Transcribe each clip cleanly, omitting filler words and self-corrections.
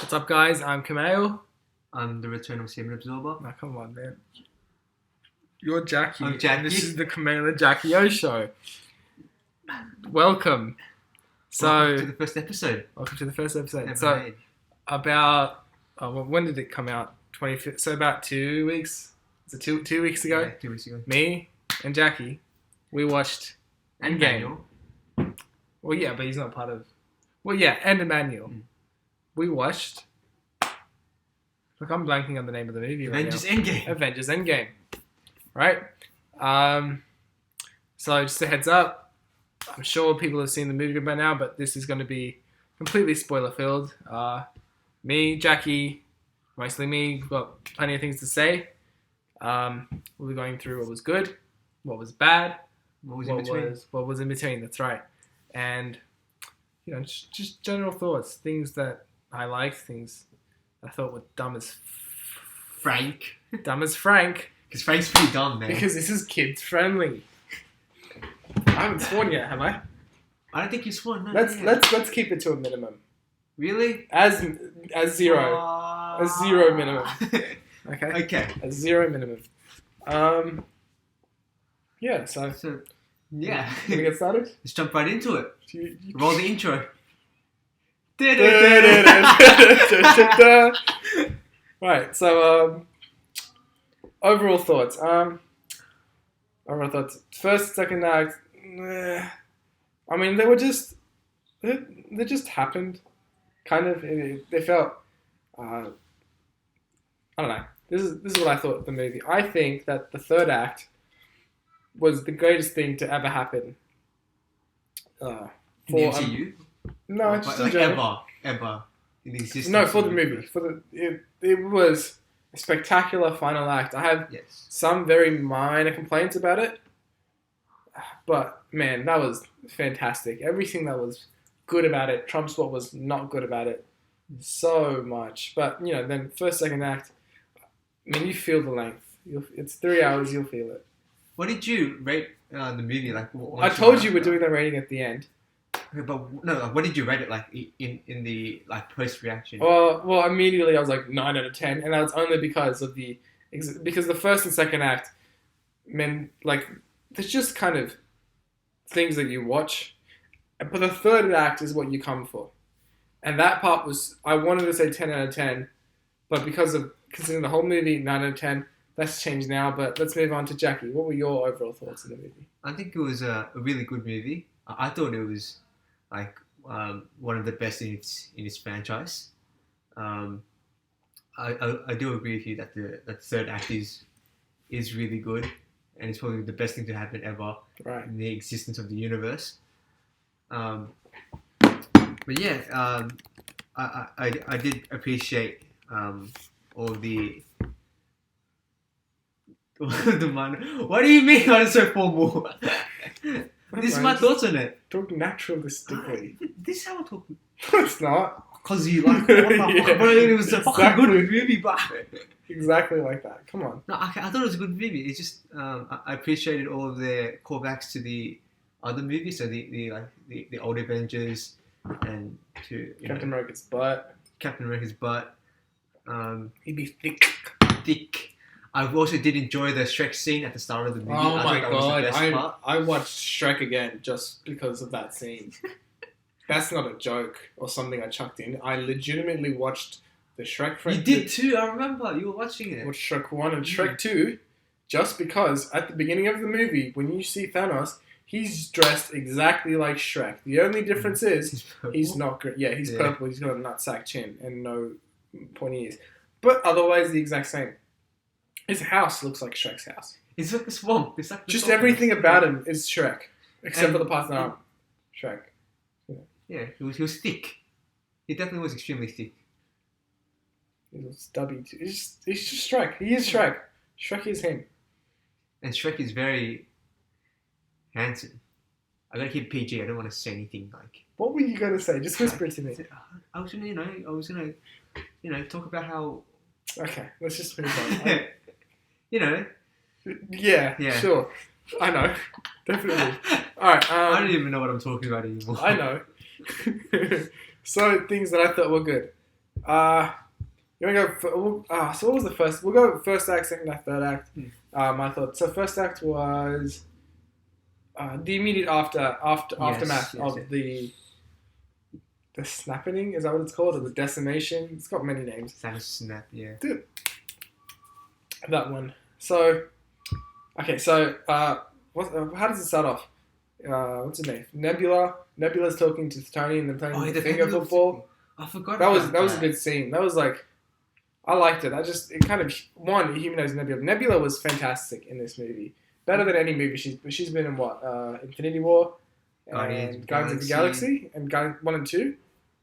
What's up, guys? I'm Kumail. I'm the Return of Semen Absorber. Now, come on, man. You're Jackie. I'm Jacky. And this is the Kumail and Jacky-O show. Welcome. Welcome to the first episode. Welcome to the first episode. Ever So, made. when did it come out? 25th. So about 2 weeks. Is it two weeks ago? Yeah, 2 weeks ago. Me and Jackie, we watched And Endgame. Daniel. Well, yeah, but he's not part of. Well, yeah, and Emmanuel. We watched. Look, I'm blanking on the name of the movie right now. Avengers Endgame. Avengers Endgame. Right? So just a heads up. I'm sure people have seen the movie by now, but this is going to be completely spoiler filled. Me, Jackie, mostly me, we've got plenty of things to say. We'll be going through what was good, what was bad, What was in between? what was in between, that's right. And, you know, just general thoughts, things that I liked, things I thought were dumb as Frank. Frank. Because Frank's pretty dumb, man. Because this is kids friendly. I haven't sworn yet, have I? I don't think you sworn. No, Let's keep it to a minimum. Really? As zero. A zero minimum. Okay. Okay. A zero minimum. Yeah. So Yeah. gonna get started. Let's jump right into it. Roll the intro. Right. So overall thoughts. First, second act. I mean, they just happened. Kind of. They felt. I don't know. This is what I thought of the movie. I think that the third act was the greatest thing to ever happen. In the MCU? No, just in like general. ever in existence. No, for the movie. It was a spectacular final act. I have some very minor complaints about it, but man, that was fantastic. Everything that was good about it trumps what was not good about it so much. But you know, then first, second act. I mean, you feel the length. It's 3 hours. You'll feel it. What did you rate the movie? Like, I told you we're doing that rating at the end. Okay, but no, what did you rate it like in the like post reaction? Well, immediately I was like 9 out of 10, and that's only because of the first and second act, man, like there's just kind of things that you watch, but the third act is what you come for, and that part was I wanted to say 10 out of 10, but because of considering the whole movie 9 out of 10, that's changed now. But let's move on to Jackie. What were your overall thoughts of the movie? I think it was a really good movie. I thought it was like one of the best in its franchise. I do agree with you that the third act is really good, and it's probably the best thing to happen ever in the existence of the universe. But yeah, I did appreciate all the What do you mean? I'm so formal. This is my thoughts on it. Talk naturalistically. This is how I talk. It's not. Because you like, what the fuck? But it was a fucking good movie, but exactly like that. Come on. No, I thought it was a good movie. It's just I appreciated all of the callbacks to the other movies, so the old Avengers and to Captain America's butt. Captain America's butt. He'd be thick. Thick. I also did enjoy the Shrek scene at the start of the movie. Oh my god! Part. I watched Shrek again just because of that scene. That's not a joke or something I chucked in. I legitimately watched the Shrek. You did too. I remember you were watching it. Watched Shrek 1 and Shrek 2 just because at the beginning of the movie, when you see Thanos, he's dressed exactly like Shrek. The only difference is he's not great. Yeah, he's purple. He's got a nutsack chin and no pointy ears, but otherwise the exact same. His house looks like Shrek's house. It's like a swamp. It's like just everything about him is Shrek, except for the parts that aren't Shrek. Yeah, he was thick. He definitely was extremely thick. He was stubby too. He's just Shrek. He is Shrek. Shrek is him. And Shrek is very handsome. I gotta keep PG. I don't want to say anything like. What were you gonna say? Just whisper it to me. I was gonna, talk about how. Okay, let's just move on. Yeah, sure. I know. Definitely. Alright, I don't even know what I'm talking about anymore. I know. So, things that I thought were good. Uh, you want to go? So what was the first? We'll go first act, second act, third act. My thoughts. So first act was the immediate aftermath Yes, of yes. the snapping. Is that what it's called? Or the decimation? It's got many names. Thanos snap, yeah. Dude, that one. So okay, so how does it start off? What's his name? Nebula. Nebula's talking to Tony and they're playing The finger penguin football. I forgot That about was a good scene. That was like I liked it. It kind of one humanized Nebula. Nebula was fantastic in this movie. Better than any movie she's been in. What Infinity War and Guardians of the Galaxy and Guardians 1 and 2.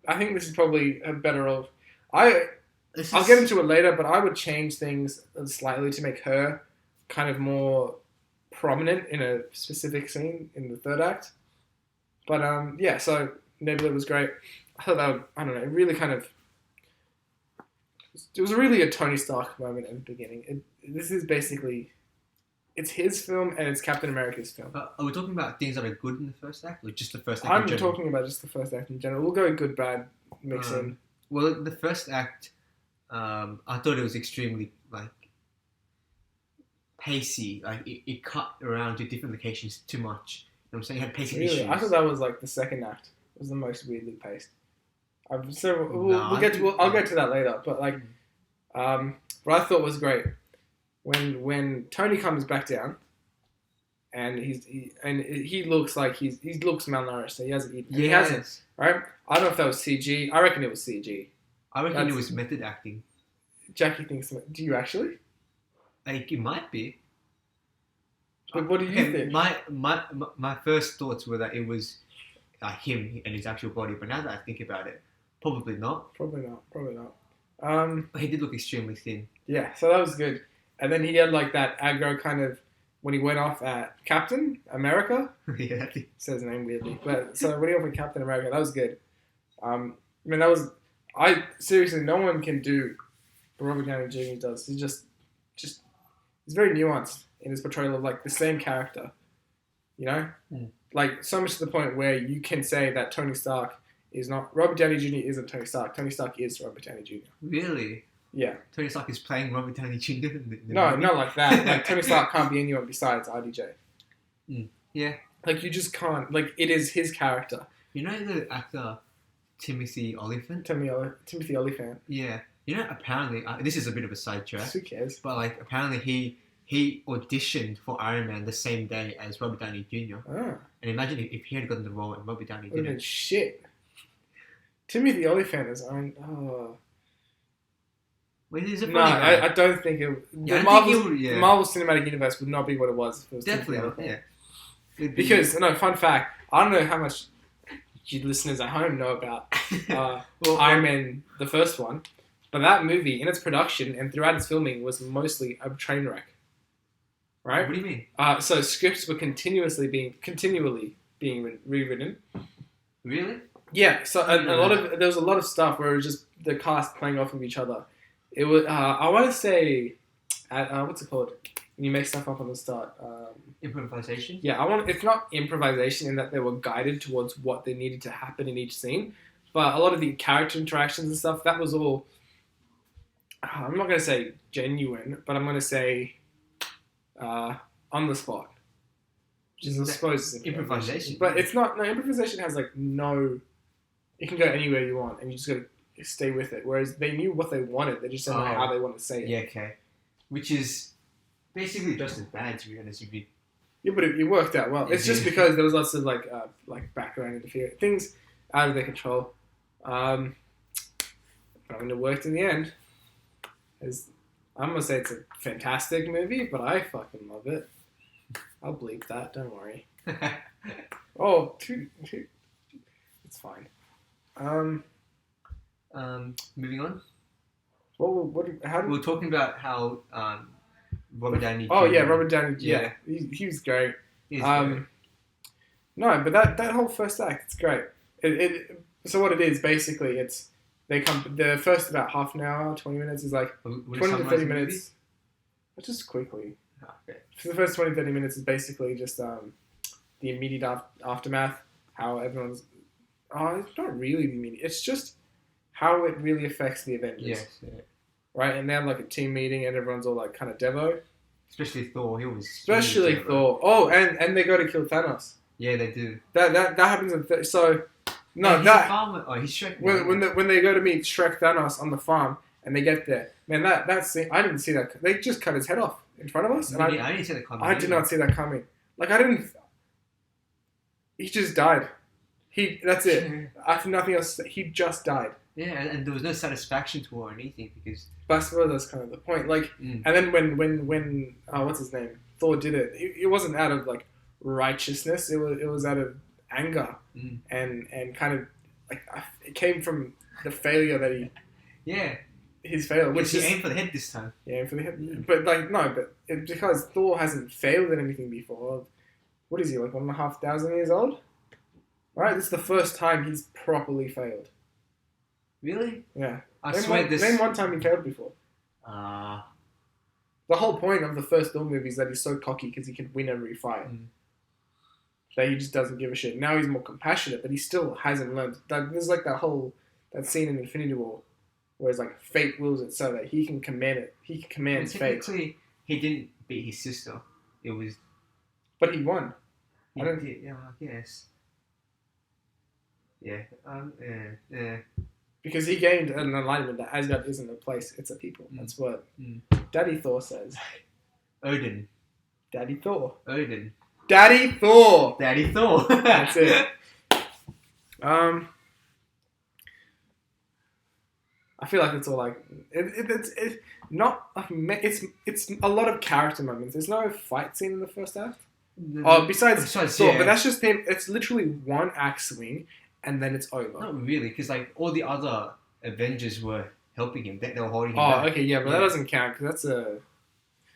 I think this is probably a better of. I'll get into it later, but I would change things slightly to make her kind of more prominent in a specific scene in the third act. But yeah, so Nebula was great. I thought I don't know, it really kind of it was really a Tony Stark moment at the beginning. This is basically it's his film and it's Captain America's film. Are we talking about things that are good in the first act, or just the first act? I'm talking about just the first act in general. We'll go good, bad, mix in. Well, the first act, I thought it was extremely like pacey. Like it cut around to different locations too much. You know what I'm saying? It had pacing Really, issues. I thought that was like the second act was the most weirdly paced. So No, I'll get to that later. But like, what I thought was great when Tony comes back down, and he looks like he looks malnourished. So he hasn't eaten. Yes. He hasn't. Right? I don't know if that was CG. I reckon it was CG. I reckon it was method acting. Jackie thinks. Do you actually? Like it might be. But what do you think? My first thoughts were that it was him and his actual body, but now that I think about it, probably not. Probably not. But he did look extremely thin. Yeah, so that was good. And then he had like that aggro kind of when he went off at Captain America. Yeah. Says his name weirdly, but so when he went off at Captain America, that was good. I mean, seriously, no one can do what Robert Downey Jr. does. He's just he's very nuanced in his portrayal of like the same character. You know, like so much to the point where you can say that Tony Stark is not Robert Downey Jr. isn't Tony Stark. Tony Stark is Robert Downey Jr. Really? Yeah. Tony Stark is playing Robert Downey Jr. No, not like that. Like Tony Stark can't be anyone besides RDJ. Yeah. Like you just can't. Like it is his character. You know the actor Timothy Olyphant? Timothy Olyphant. Yeah. You know, apparently, this is a bit of a sidetrack. Who cares? But like, apparently he auditioned for Iron Man the same day as Robert Downey Jr. Ah. And imagine if he had gotten the role and Robert Downey didn't. Shit. Timothy Olyphant is on. Oh. Well, he's a No, funny guy. I don't think it. Yeah, The Marvel Cinematic Universe would not be what it was if it was Definitely Timothy not. Olyphant. Yeah. Because fun fact, I don't know how much you listeners at home know about Iron Man, the first one, but that movie in its production and throughout its filming was mostly a train wreck. Right? What do you mean? So scripts were continually being rewritten. Really? Yeah. So there was a lot of stuff where it was just the cast playing off of each other. It was I want to say, what's it called? When you make stuff up on the start. Improvisation? Yeah, it's not improvisation in that they were guided towards what they needed to happen in each scene, but a lot of the character interactions and stuff, that was all, I'm not going to say genuine, but I'm going to say on the spot. Which is, I suppose, is improvisation. But it's not, improvisation has like no, you can go anywhere you want and you just got to stay with it, whereas they knew what they wanted, they just didn't know how they wanted to say it. Yeah, okay. Which is basically just as bad, to be honest with you. Yeah, but it worked out well. It's just because there was lots of like background interference, things out of their control. I mean, it worked in the end. I'm gonna say it's a fantastic movie, but I fucking love it. I'll bleep that. Don't worry. It's fine. Moving on. We're talking about how Robert Downey. Oh yeah, Robert Downey. Yeah, he was great. Great. No, but that whole first act, it's great. So what it is basically, the first about half an hour, 20 minutes is like 20 to 30 minutes. Just quickly. Okay. For the first 20, 30 minutes is basically just the immediate aftermath, how everyone's. Oh, it's not really the immediate. It's just how it really affects the Avengers. Yes. Yeah. Right? And they have like a team meeting and everyone's all like kind of Devo. Especially Thor. He was. Especially really Thor. Oh, and they go to kill Thanos. Yeah, they do. That happens in so. No, he's that a farmer. Oh, he's Shrek. when they go to meet Shrek Thanos on the farm and they get there, man, that scene, I didn't see that. They just cut his head off in front of us, and I didn't see that coming. I did not see that coming. Like I didn't. He just died. That's it. After nothing else, he just died. Yeah, and there was no satisfaction to it or anything because. But I suppose that's kind of the point. Like, and then when what's his name? Thor did it. It wasn't out of like righteousness. It was out of anger and kind of like it came from the failure that he. Yeah. His failure, which he is aimed for the head this time. Yeah, for the head. But like no, but because Thor hasn't failed at anything before. What is he like 1,500 years old? Right, this is the first time he's properly failed. Really? Yeah. Name one time he failed before. The whole point of the first Thor movie is that he's so cocky because he can win every fight. That he just doesn't give a shit. Now he's more compassionate, but he still hasn't learned. There's like that scene in Infinity War where it's like fate wills it so that he can command it. He commands fate. Technically, he didn't beat his sister. It was... But he won. Yeah, I guess. Yeah. Yeah. Because he gained an enlightenment that Asgard isn't a place, it's a people. That's what Daddy Thor says. Odin. Daddy Thor. Odin. Daddy Thor! Daddy Thor. That's it. I feel like it's all like... It's not... like it's a lot of character moments. There's no fight scene in the first act. Besides Thor, but that's just him. It's literally one axe swing, and then it's over. Not really, because like all the other Avengers were helping him. They were holding him back. Oh, okay, yeah, but that doesn't count because that's a.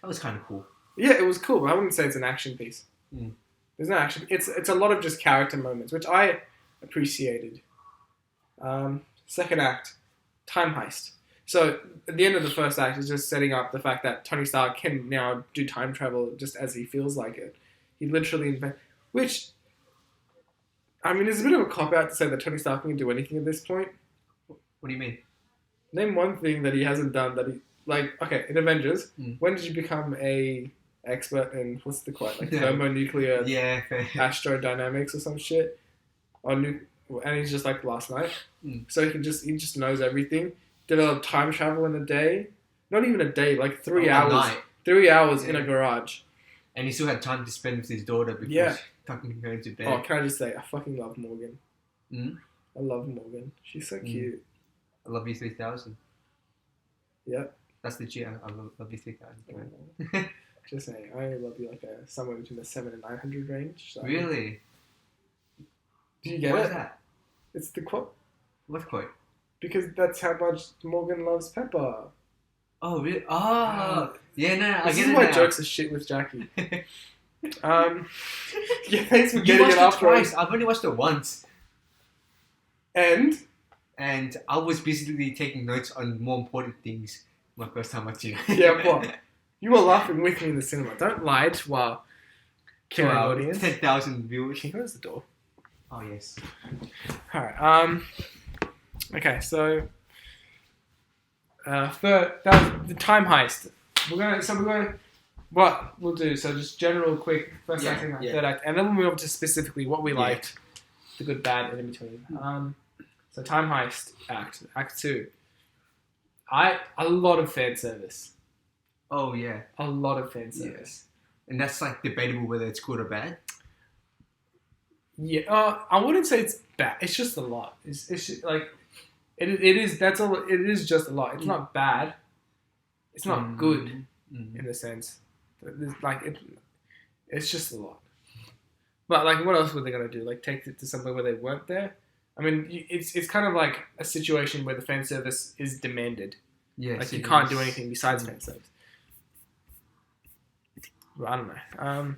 That was kind of cool. Yeah, it was cool, but I wouldn't say it's an action piece. There's no action. It's a lot of just character moments, which I appreciated. Second act, time heist. So at the end of the first act is just setting up the fact that Tony Stark can now do time travel just as he feels like it. He literally which, I mean, it's a bit of a cop-out to say that Tony Stark can do anything at this point. What do you mean? Name one thing that he hasn't done that he... Like, okay, in Avengers, when did you become a expert in, what's the quote? Like thermonuclear astrodynamics or some shit? And he's just like last night. So he just knows everything. Developed time travel in a day. Not even a day, like 3 hours. Night. 3 hours in a garage. And he still had time to spend with his daughter before fucking going to bed. Oh, can I just say, I fucking love Morgan. I love Morgan. She's so cute. I love you 3000. Yep. That's the G. I love you 3000. Just saying, I only love you like somewhere between the 700 and 900 range. So. Really? Do you get it? What is that? It's the quote. What quote? Because that's how much Morgan loves Pepper. Oh, really? Oh, yeah, no, I get it. This is why jokes are shit with Jackie. Yeah, thanks for getting it after. Twice. I've only watched it once. And I was basically taking notes on more important things my first time watching it. Yeah, what? You were laughing with me in the cinema. Don't lie to our killing audience. 10,000 viewers. Can you close the door? Oh, yes. Alright, okay, so... that was the time heist. We're going what we'll do, so just general quick first act, third act, and then we'll move on to specifically what we liked, the good, bad, and in between. So time heist act 2. A lot of fan service. Oh yeah. A lot of fan service. And that's like debatable whether it's good or bad. Yeah, I wouldn't say it's bad. It's just a lot. It's just, like it is. That's all. It is just a lot. It's not bad. It's not good in a sense. It's just a lot. But like, what else were they gonna do? Like, take it to somewhere where they weren't there? I mean, it's kind of like a situation where the fan service is demanded. Yeah, like you can't do anything besides fan service. Well, I don't know.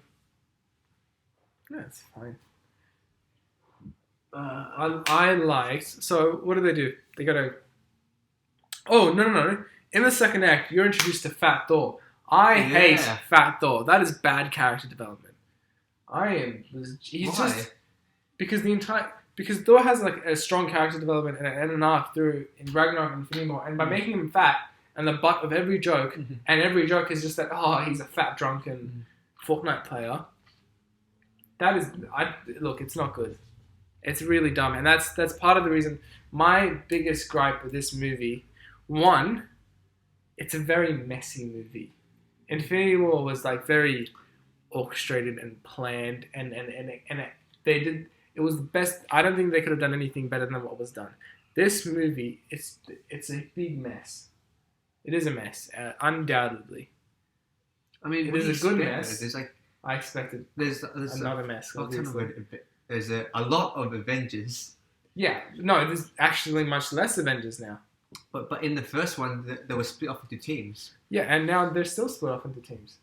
Yeah, it's fine. I liked. So what do? They gotta. Oh no! In the second act, you're introduced to Fat Thor. I hate Fat Thor. That is bad character development. He's Why? just because the entire because Thor has like a strong character development and an arc through in Ragnarok and Infinity War, and by making him fat and the butt of every joke, and every joke is just that he's a fat drunken Fortnite player. That is, look, it's not good. It's really dumb, and that's part of the reason. My biggest gripe with this movie, one, it's a very messy movie. Infinity War was like very orchestrated and planned, and they did. It was the best. I don't think they could have done anything better than what was done. This movie, it's a big mess. It is a mess, undoubtedly. I mean, it is a good mess. There's like I expected. There's another mess. There's a lot of Avengers. Yeah, no, there's actually much less Avengers now. But in the first one, they were split off into teams. Yeah, and now they're still split off into teams.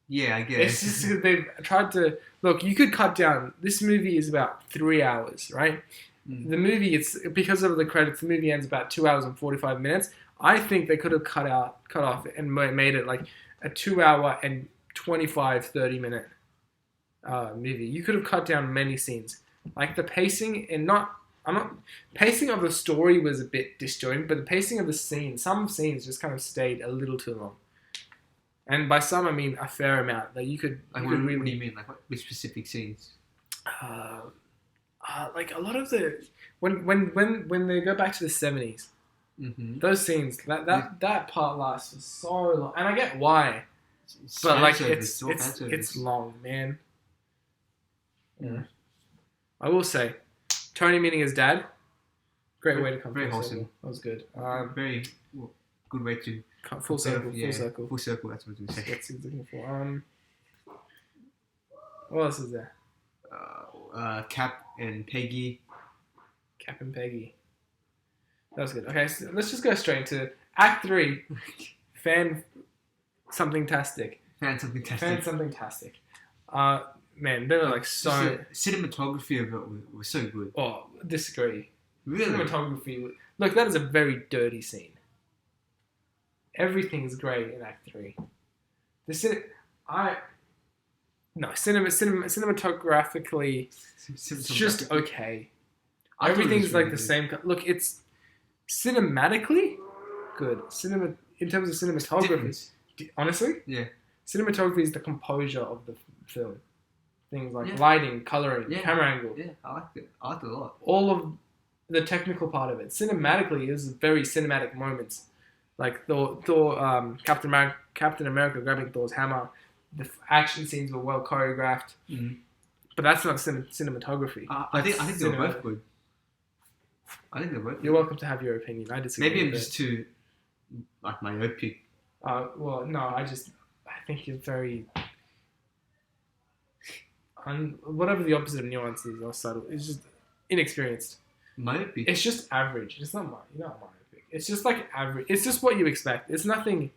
Yeah, I guess. It's just they've tried to... Look, you could cut down... This movie is about 3 hours, right? The movie, it's because of the credits, the movie ends about 2 hours and 45 minutes. I think they could have cut off and made it like a 2 hour and 25, 30 minute movie. You could have cut down many scenes. Like the pacing pacing of the story was a bit disjointed, but the pacing of the scene, some scenes just kind of stayed a little too long. And by some, I mean a fair amount. Like you could really... What do you mean? Like which specific scenes? Like a lot of the when they go back to the 70s, those scenes that part lasts for so long, and I get why, but like it's long, man. Yeah. I will say, Tony meeting his dad, great way to come. Very wholesome. That was good. Very good way to full circle. Full circle. That's what we say. That's what he's looking for. What else is there? Cap and Peggy. Cap and Peggy. That was good. Okay, so let's just go straight into Act 3. Fan something-tastic. Man, they were like so... Cinematography of it was so good. Oh, disagree. Really? Cinematography... Look, that is a very dirty scene. Everything's great in Act 3. Cinematographically, it's just okay. Everything's like the same... Look, it's cinematically good. In terms of cinematography... Honestly? Yeah. Cinematography is the composure of the film. Things like lighting, colouring, camera angle. Yeah, I liked it. I liked it a lot. All of the technical part of it. Cinematically, it was very cinematic moments. Like Captain America grabbing Thor's hammer. The action scenes were well choreographed. But that's not cinematography. I think they were both good. You're welcome to have your opinion. I disagree. Maybe I'm just too like myopic. Well, no, I think you're very... whatever the opposite of nuance is or subtle. It's just inexperienced. Myopic? It's just average. It's not you're not myopic. It's just like average. It's just what you expect. It's nothing...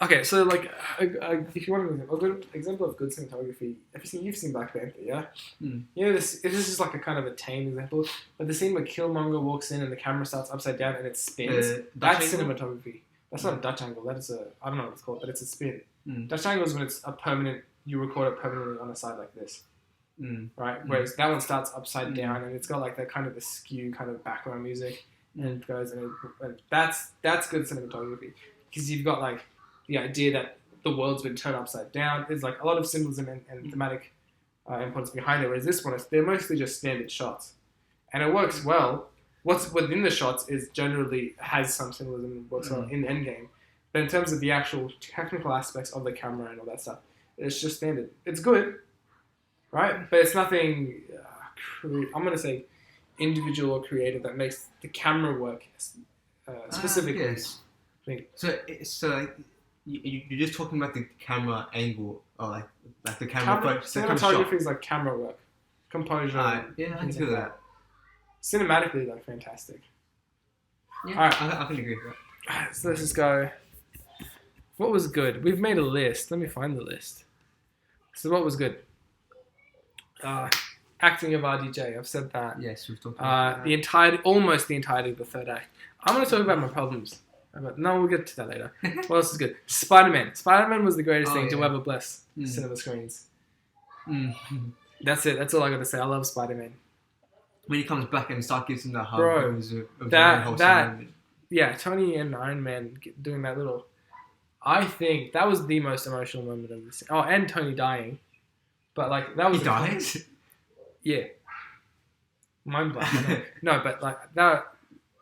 Okay, so like, if you want a good example of good cinematography, you've seen Black Panther, yeah? You know, this is like a kind of a tame example, but the scene where Killmonger walks in and the camera starts upside down and it spins, that's cinematography. That's not a Dutch angle, that is I don't know what it's called, but it's a spin. Dutch angle is when it's a permanent, you record it permanently on a side like this, right? Whereas that one starts upside down and it's got like that kind of askew kind of background music, and it goes and that's good cinematography, because you've got like the idea that the world's been turned upside down. There's like a lot of symbolism and thematic importance behind it, whereas this one, they're mostly just standard shots. And it works well. What's within the shots is generally has some symbolism and works well in Endgame. But in terms of the actual technical aspects of the camera and all that stuff, it's just standard. It's good, right? But it's nothing, I'm going to say, individual or creative that makes the camera work specifically. Yes. So you're just talking about the camera angle, or like the camera. Cinematography is like camera work, composure. Yeah, I can do that. Cinematically, like fantastic. Yeah, all right. I can agree with that. Alright, so let's just go. What was good? We've made a list. Let me find the list. So what was good? Acting of RDJ. I've said that. Yes, we've talked about that. Almost the entirety of the third act. I'm going to talk about my problems. No, we'll get to that later. What else is good? Spider-Man. Spider-Man was the greatest thing to ever bless cinema screens. That's it. That's all I got to say. I love Spider-Man. When he comes back and Stark gives him the hug, Bro, it was a very that wholesome that moment. yeah, Tony and Iron Man doing that little. I think that was the most emotional moment of this. Oh, and Tony dying, but like that was He dies? yeah, mind blown. I know. No, but like that.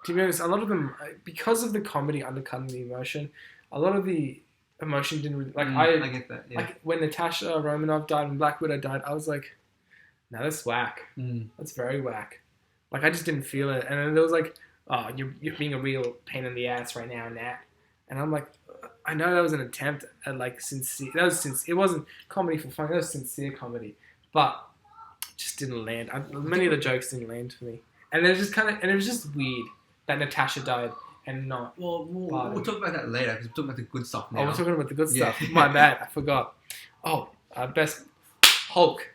To be honest, a lot of them because of the comedy undercutting the emotion. A lot of the emotion didn't really, like I get that. Yeah. like when Natasha Romanoff died and Black Widow died. I was like, no, that's whack. That's very whack. Like I just didn't feel it, and then there was like, oh, you're being a real pain in the ass right now, Nat. And I'm like, I know that was an attempt at like sincere. That was it wasn't comedy for fun. That was sincere comedy, but it just didn't land. Many of the jokes didn't land for me, and it was just it was just weird that Natasha died and not. Well, we'll talk about that later because we're talking about the good stuff now. Oh, we're talking about the good Yeah. stuff. My bad, I forgot. Oh, best Hulk.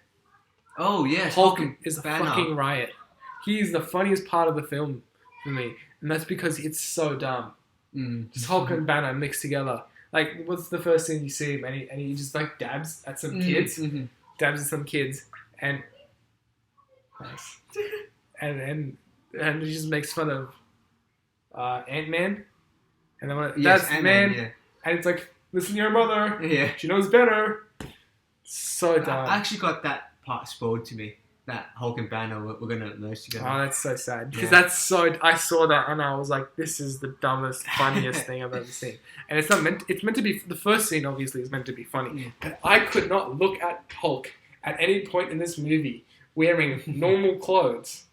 Oh, yes. Hulk is a Banner. fucking riot. He's the funniest part of the film for me, and that's because it's so dumb. Just Hulk and Banner mixed together. Like, what's the first thing you see him, and he just like dabs at some kids, dabs at some kids, and nice, and he just makes fun of Ant-Man, and then that's Ant-Man, man, yeah. and it's like, listen to your mother, Yeah. she knows better. So dumb. I actually got that part spoiled to me. That Hulk and Banner were going to merge together. Oh, that's so sad. Because Yeah. that's so... I saw that and I was like, this is the dumbest, funniest thing I've ever seen. And it's not meant... It's meant to be... The first scene, obviously, is meant to be funny. Yeah. But I could not look at Hulk at any point in this movie wearing normal clothes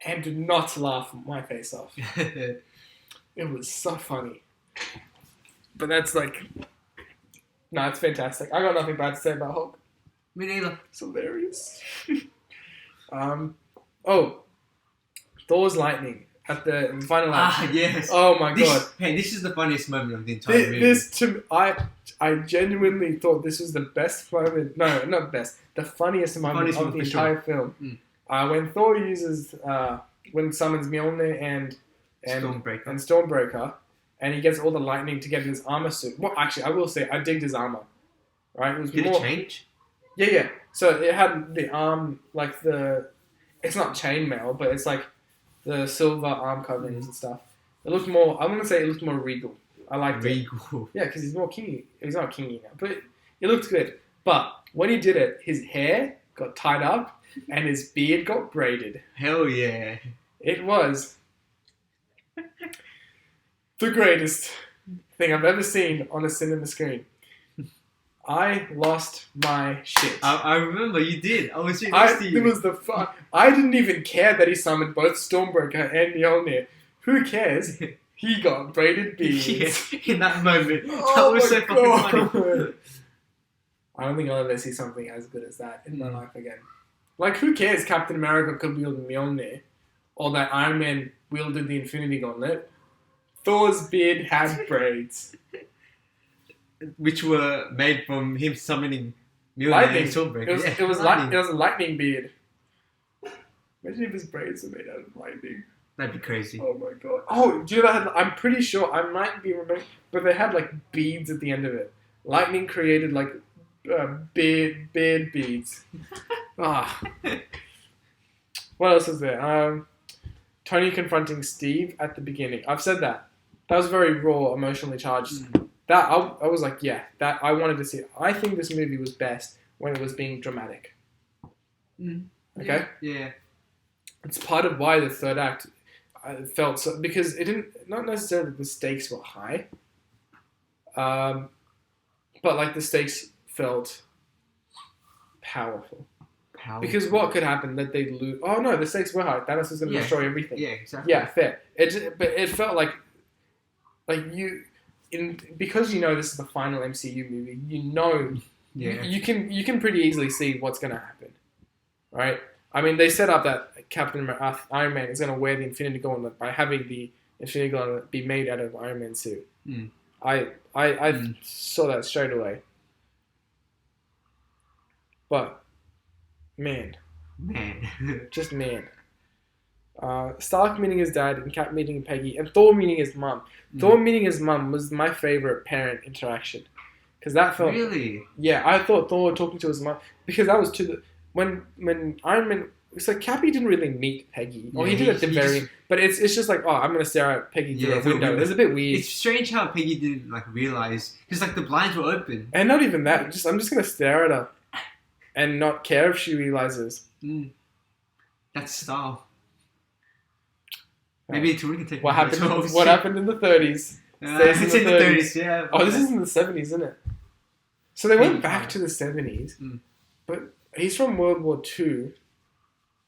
and did not laugh my face off. It was so funny. But that's like... No, it's fantastic. I got nothing bad to say about Hulk. Me neither. It's hilarious. Thor's lightning at the final act. Ah, yes. Oh my god. This is the funniest moment of the entire movie. I genuinely thought this was the best moment. No, not best. The funniest moment of the entire film. When Thor uses when summons Mjolnir and Stormbreaker, and he gets all the lightning to get in his armor suit. Well, actually, I will say I digged his armor. Right? Did it change? Yeah. So it had the arm, like it's not chainmail, but it's like the silver arm coverings and stuff. It looked more, I want to say it looked more regal. I liked it. Regal. Yeah, because he's more kingy. He's not kingy now, but it looked good. But when he did it, his hair got tied up and his beard got braided. Hell yeah. It was the greatest thing I've ever seen on a cinema screen. I lost my shit. I remember you did. I was sitting next to you. It was the fun. I didn't even care that he summoned both Stormbreaker and Mjolnir. Who cares? He got braided beards. Yeah, in that moment. That was so fucking funny. I don't think I'll ever see something as good as that in my life again. Like, who cares? Captain America could wield Mjolnir, or that Iron Man wielded the Infinity Gauntlet. Thor's beard had braids. Which were made from him summoning Mjolnir Lightning. and Stormbreaker. It was a lightning beard. Imagine if his braids were made out of lightning. That'd be crazy. Oh my god. Oh, do you know that? I'm pretty sure, I might be remembering, but they had like beads at the end of it. Lightning created like beard beads. Ah. What else is there? Tony confronting Steve at the beginning. I've said that. That was very raw, emotionally charged. That I was like, yeah, that I wanted to see. I think this movie was best when it was being dramatic. Okay? Yeah. It's part of why the third act felt so, because it didn't, not necessarily the stakes were high, but like the stakes felt powerful. Because what could happen that they'd lose? Oh no, the stakes were high. Thanos was going to destroy everything. Yeah, exactly. Yeah, fair. But it felt like because you know this is the final MCU movie, you know, you can pretty easily see what's going to happen, right? I mean, they set up that Iron Man is going to wear the Infinity Gauntlet by having the Infinity Gauntlet be made out of Iron Man's suit. I saw that straight away. But man, just man. Stark meeting his dad, and Cap meeting Peggy, and Thor meeting his mum. Thor meeting his mum was my favorite parent interaction because that felt Really? yeah. I thought Thor talking to his mom because that was to the when Iron Man. It's like Cappy didn't really meet Peggy, or Yeah, he did at the he very. just- but it's just like, oh, I'm gonna stare at Peggy through a through a window. window. It's a bit weird, It's strange how Peggy didn't like realize because like the blinds were open. and not even that. Just I'm just gonna stare at her, and not care if she realizes. Mm. That's style. Maybe Tori can take What me happened? to a What happened in the 30s? Stays It's in the 30s, yeah. Oh, this is in the 70s, isn't it? So they went back Fine. to the 70s, Mm. but he's from World War II,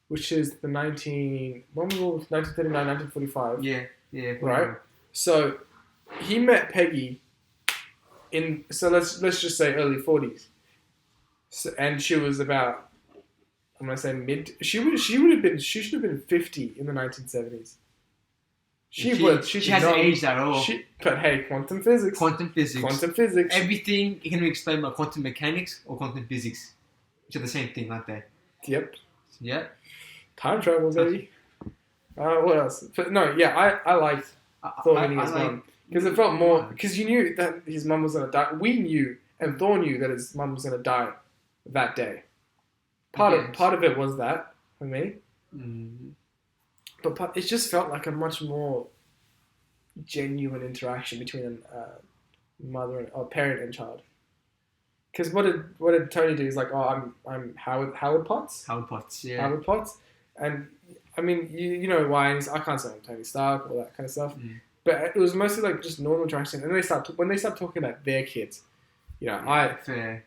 which is the 1939, 1945. Yeah, yeah. Right. So he met Peggy in, so let's just say early 40s. So, and she was about, I'm gonna say she should have been 50 in the 1970s. She She hasn't aged at all. But hey, quantum physics. Quantum physics. Quantum physics. Everything can be explained by quantum mechanics or quantum physics, which are the same thing, aren't they? Yep. Yeah. Time travel, baby. What else? But no, yeah, I liked Thor meeting his mum because it felt more because you knew that his mum was gonna die. We knew, and Thor knew that his mum was gonna die that day. Part of it was that for me, but it just felt like a much more genuine interaction between a mother or parent and child. Because what did Tony do? He's like, oh, I'm Howard Potts. Howard Potts, yeah. Howard Potts, and I mean, you know why? I can't say I'm Tony Stark, all that kind of stuff. But it was mostly like just normal interaction. And then when they start talking about their kids, you know, Fair.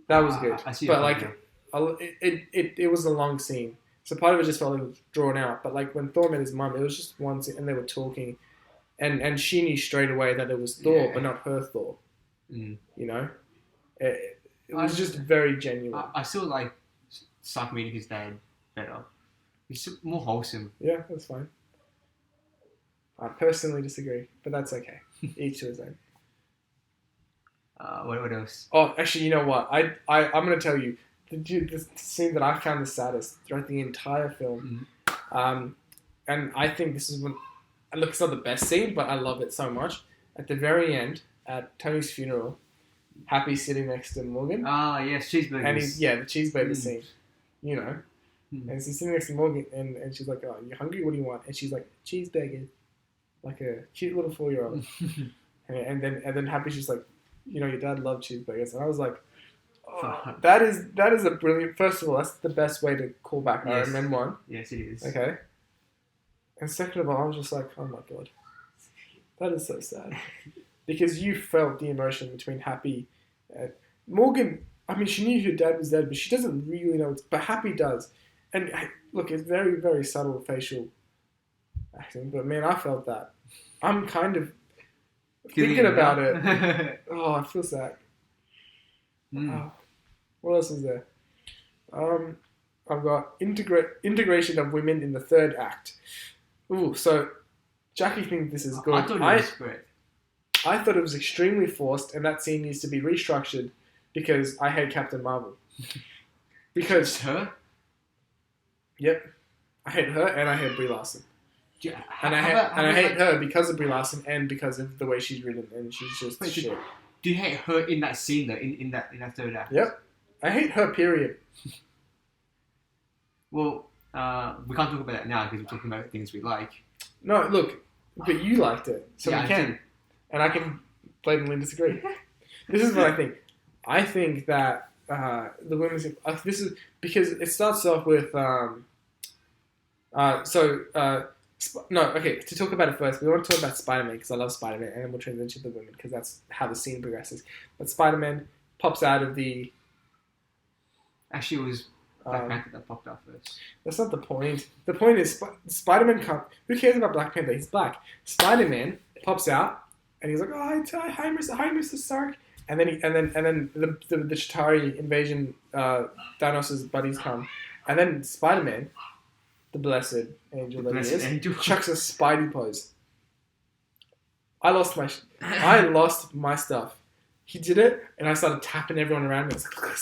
that was good. I see but like, it was a long scene, so part of it just felt like it was drawn out. But like when Thor met his mum, it was just one scene, and they were talking, and she knew straight away that it was Thor, but not her Thor. You know, it was just very genuine. I still like Stark meeting his dad better. He's more wholesome. Yeah, that's fine. I personally disagree, but that's okay. Each to his own. What else? Oh, actually, you know what? I'm going to tell you the scene that I found the saddest throughout the entire film. And I think this is when... Look, it's not the best scene, but I love it so much. At the very end, at Tony's funeral, Happy's sitting next to Morgan. Yes, cheeseburgers. And the cheeseburger scene. You know? And he's sitting next to Morgan, and she's like, oh, you hungry? What do you want? And she's like, cheeseburger. Like a cute little 4-year-old. and then Happy's just like, you know, your dad loved cheeseburgers. And I was like, oh, that is a brilliant... First of all, that's the best way to call back Iron Man 1. Yes, it is. Okay. And second of all, I was just like, oh my god. That is so sad. Because you felt the emotion between Happy and Morgan. I mean, she knew her dad was dead, but she doesn't really know. But Happy does. And look, it's very, very subtle facial acting. But man, I felt that. I'm kind of thinking about it. Oh, I feel sad. Oh, what else is there? I've got integration of women in the third act. Ooh, so Jackie thinks this is good. I thought it was great. I thought it was extremely forced, and that scene needs to be restructured because I hate Captain Marvel. Because her? Yep, I hate her, and I hate Brie Larson. Yeah, and I hate her because of Brie Larson and because of the way she's written, and she's just shit. Do you hate her in that scene though? In that third act? Yep, I hate her. Period. Well, we can't talk about that now because we're talking about things we like. No, look, but you liked it, so yeah, we can, and I can blatantly disagree. This is what I think. I think that the women's this is because it starts off with to talk about it first, we want to talk about Spider-Man because I love Spider-Man, and then we'll transition to the women because that's how the scene progresses. But Spider-Man pops out of the... Actually, it was Black Panther that popped out first. That's not the point. The point is Spider-Man can't... Who cares about Black Panther? He's black. Spider-Man pops out, and he's like, oh, hi, Mr. Stark. And then the Chitauri invasion, Thanos' buddies come. And then Spider-Man... the blessed angel that he is, chucks a Spidey pose. I lost my stuff. He did it, and I started tapping everyone around me. I was like,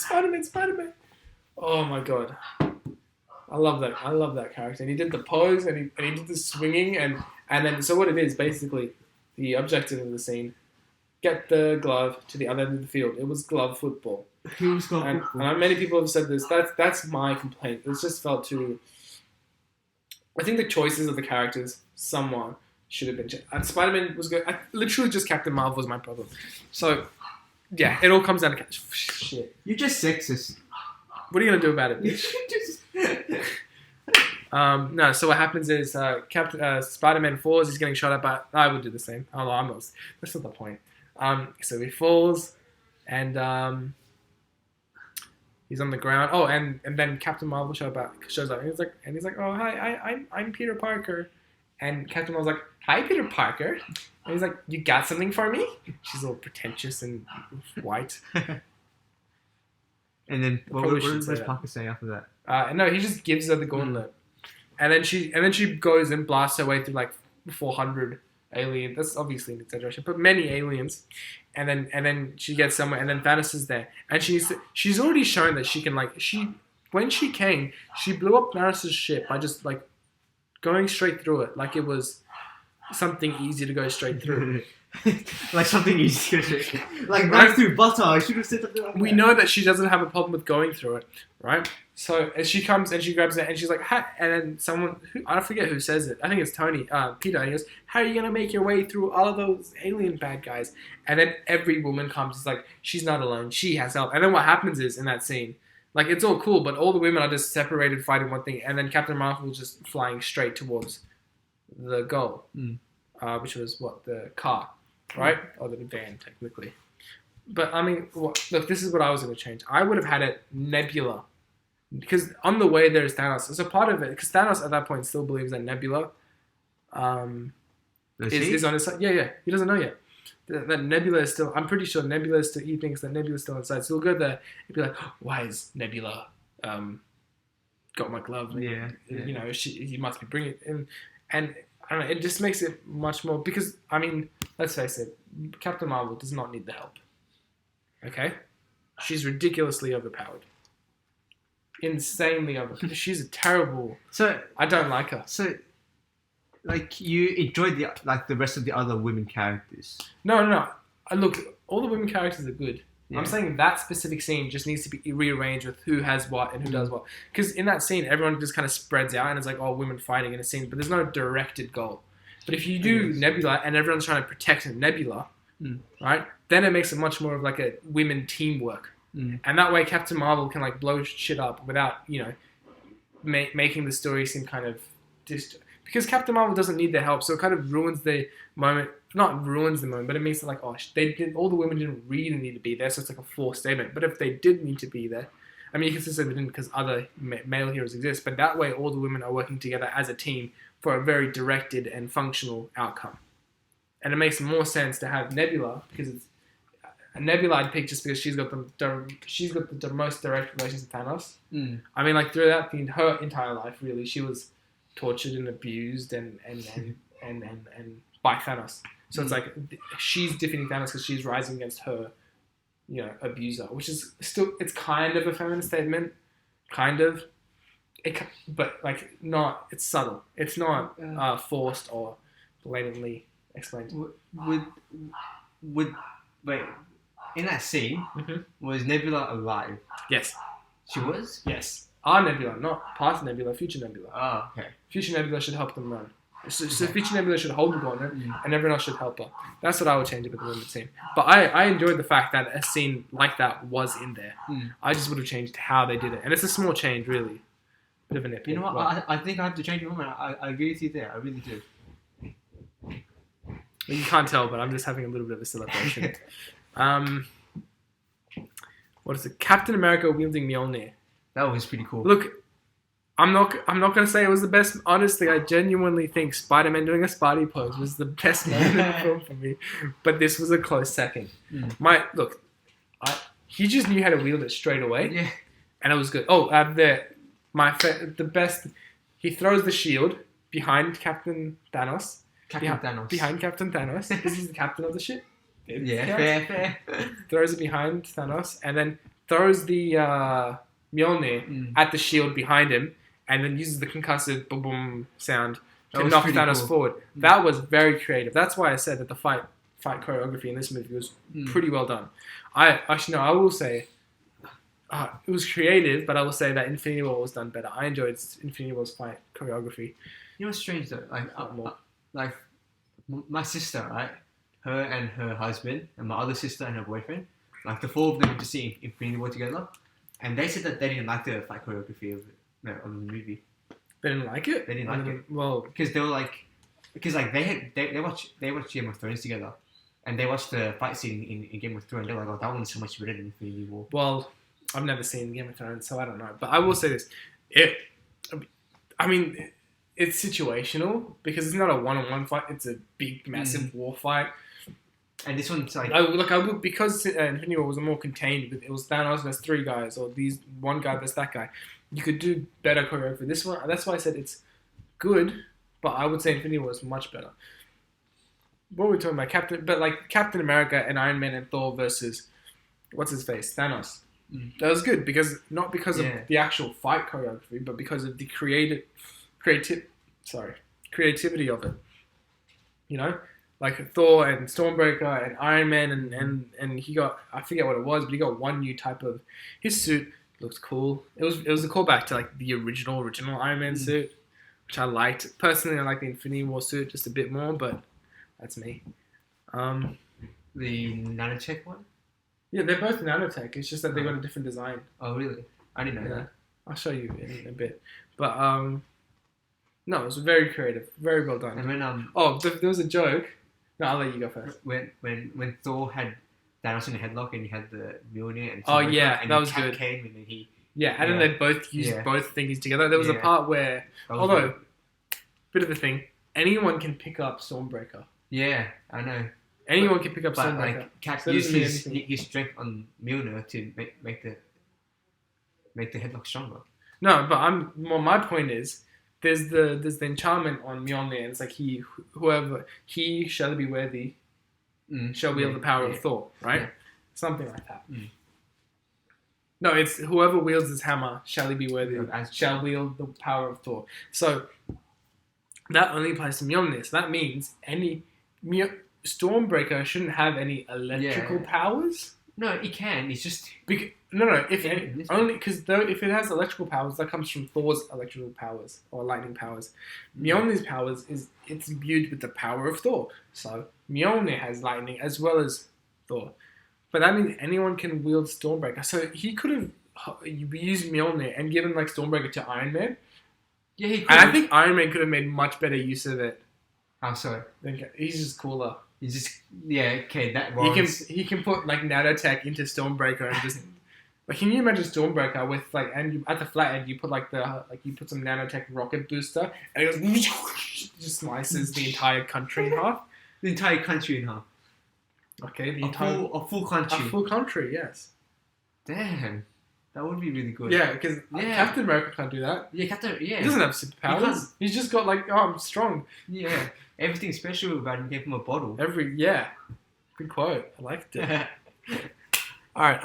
Spider-Man. Oh my god. I love that character. And he did the pose, and he did the swinging, and then, so what it is, basically, the objective of the scene get the glove to the other end of the field. It was glove football. And many people have said this. That's my complaint. It just felt too. I think the choices of the characters, someone should have been changed. Spider-Man was good. Literally just Captain Marvel was my problem. So, yeah, it all comes down to shit. You're just sexist. What are you gonna do about it, bitch? No. So what happens is Spider-Man falls. He's getting shot at, but I would do the same. Although I'm not. That's not the point. So he falls, and he's on the ground. Oh, and then Captain Marvel shows up, and he's like, oh hi, I'm Peter Parker, and Captain Marvel's like, hi Peter Parker, and he's like, you got something for me? She's all pretentious and white. And then what does Parker say after that? No, he just gives her the gauntlet, and then she goes and blasts her way through like 400 aliens. That's obviously an exaggeration, but many aliens. And then she gets somewhere, and then Thanos is there, and she's already shown that she can when she came, she blew up Thanos' ship by just like going straight through it, like it was something easy to go straight through. Like something easy to do. Like right through butter. I should have said something like that. We know that she doesn't have a problem with going through it, right? So as she comes and she grabs it and she's like, "How?" And then someone, I forget who says it. I think it's Tony, Peter. He goes, "How are you gonna make your way through all of those alien bad guys?" And then every woman comes. It's like she's not alone. She has help. And then what happens is in that scene, like it's all cool, but all the women are just separated fighting one thing, and then Captain Marvel is just flying straight towards the goal, which was the car. Right? Or the van, technically. But, I mean, look, this is what I was going to change. I would have had it Nebula. Because on the way there's Thanos. So part of it, because Thanos at that point still believes that Nebula is on his side. Yeah. He doesn't know yet. That Nebula is still, I'm pretty sure Nebula is still, he thinks that Nebula is still inside. So he'll go there and be like, oh, why is Nebula got my glove? Yeah. You know, you must be bringing it in. And I don't know, it just makes it much more, because, I mean, let's face it, Captain Marvel does not need the help. Okay? She's ridiculously overpowered. Insanely overpowered. She's a terrible... I don't like her. So, like, you enjoyed the rest of the other women characters? No. Look, all the women characters are good. Yeah. I'm saying that specific scene just needs to be rearranged with who has what and who does what. Because in that scene, everyone just kind of spreads out and it's like, oh, women fighting in a scene, but there's no directed goal. But if you do Nebula and everyone's trying to protect Nebula, right, then it makes it much more of like a women teamwork. And that way Captain Marvel can like blow shit up without, you know, making the story seem kind of... Because Captain Marvel doesn't need their help, so it kind of ruins the moment. Not ruins the moment, but it makes it like, oh, all the women didn't really need to be there, so it's like a forced statement. But if they did need to be there, I mean, you can still say they didn't because other male heroes exist, but that way all the women are working together as a team for a very directed and functional outcome. And it makes more sense to have Nebula, because it's a Nebula I'd pick just because she's got the most direct relations with Thanos. I mean, like throughout her entire life, really, she was tortured and abused and by Thanos. So it's like she's defeating Thanos because she's rising against her, you know, abuser, which is still, it's kind of a feminist statement, kind of, but like not, it's subtle. It's not forced or blatantly explained. Wait, in that scene, was Nebula alive? Yes. She was? Yes. Our Nebula, not past Nebula, future Nebula. Oh, okay. Future Nebula should help them run. So future Nebula should hold the gauntlet, and everyone else should help her. That's what I would change about the women's scene. But I enjoyed the fact that a scene like that was in there. I just would have changed how they did it. And it's a small change, really. Bit of a nitpick. You know what? I think I have to change my mind. I agree with you there. I really do. Well, you can't tell, but I'm just having a little bit of a celebration. What is it? Captain America wielding Mjolnir. That was pretty cool. Look, I'm not going to say it was the best. Honestly, I genuinely think Spider-Man doing a Spidey pose was the best moment in the film for me. But this was a close second. He just knew how to wield it straight away. Yeah. And it was good. Oh, the best. He throws the shield behind Captain Thanos. Behind Captain Thanos. Because he's the captain of the ship. Yeah, fair. Throws it behind Thanos. And then throws the Mjolnir at the shield behind him. And then uses the concussive boom boom sound to knock Thanos forward. That was very creative. That's why I said that the fight fight choreography in this movie was Mm. pretty well done. I will say it was creative, but I will say that Infinity War was done better. I enjoyed Infinity War's fight choreography. You know what's strange though? Like my sister, right? Her and her husband, and my other sister and her boyfriend, like the four of them went to see Infinity War together, and they said that they didn't like the fight choreography of the movie. They didn't like it. They didn't like it. Well, Because they were like, they watched Game of Thrones together, and they watched the fight scene in Game of Thrones. They were like, oh, that one's so much better than Infinity War. well, I've never seen Game of Thrones, so I don't know. But I will say this: I mean, it's situational because it's not a one-on-one fight; it's a big, massive war fight. And this one's like, because Infinity War was more contained. It was Thanos versus 3 guys, or one guy versus that guy. You could do better choreography. This one, that's why I said it's good, but I would say Infinity War is much better. What were we talking about? Captain America and Iron Man and Thor versus what's his face, Thanos. That was good not because of the actual fight choreography, but because of the creativity of it. You know, like Thor and Stormbreaker and Iron Man and he got, I forget what it was, but he got one new type of, his suit looked cool. It was a callback to like the original Iron Man suit, which I liked. Personally, I like the Infinity War suit just a bit more, but that's me. the nanotech one. Yeah, they're both nanotech. It's just that they got a different design. Oh, really? I didn't know that. I'll show you in a bit. But no, it was very creative, very well done. And when there was a joke. No, I'll let you go first. When Thor had Thanos in a headlock and he had the Mjolnir and that was good. Came and then he then they both used both things together. There was a part where, bit of a thing, anyone can pick up Stormbreaker. Yeah, I know. Anyone can pick up but Stormbreaker. Like Cap used his strength on Mjolnir to make the headlock stronger. No, but my point is there's the enchantment on Mjolnir, and it's like he shall be worthy shall wield the power of Thor, right? Yeah. Something like that. No, it's whoever wields this hammer shall be worthy shall wield the power of Thor. So that only applies to Mjolnir. So that means Stormbreaker shouldn't have any electrical powers. No, it can. It's just only because if it has electrical powers, that comes from Thor's electrical powers or lightning powers. Mjolnir's powers it's imbued with the power of Thor. So Mjolnir has lightning as well as Thor, but that means anyone can wield Stormbreaker. So he could have used Mjolnir and given like Stormbreaker to Iron Man. Yeah, he could. And I think Iron Man could have made much better use of it. How so? He's just cooler. He's just that warrants... He can put like nanotech into Stormbreaker and just like, can you imagine Stormbreaker with like, and at the flat end you put you put some nanotech rocket booster and it goes just slices the entire country in half. The entire country in half. Okay, a full country. A full country, yes. Damn, that would be really good. Yeah, because Captain America can't do that. Yeah, he doesn't have superpowers. He's just got like, I'm strong. Yeah. Everything special about him came from a bottle. Good quote. I liked it. All right.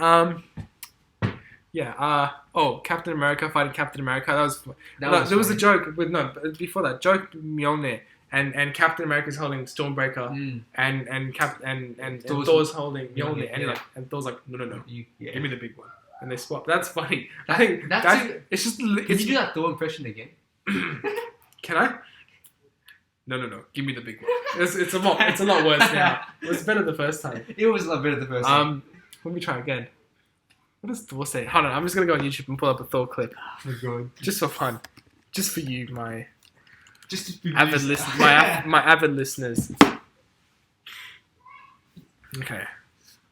Captain America fighting Captain America. There was a joke before that joke Mjolnir and Captain America's holding Stormbreaker and Thor's holding Mjolnir and Thor's like no give me the big one and they swap. That's funny. I think it's just. Can you do that Thor impression again? Can I? No. Give me the big one. It's a lot worse now. It was better the first time. It was a lot better the first time. Let me try again. What does Thor say? Hold on, I'm just gonna go on YouTube and pull up a Thor clip. Oh my god. Just for fun. Just for you, my avid listeners. Okay.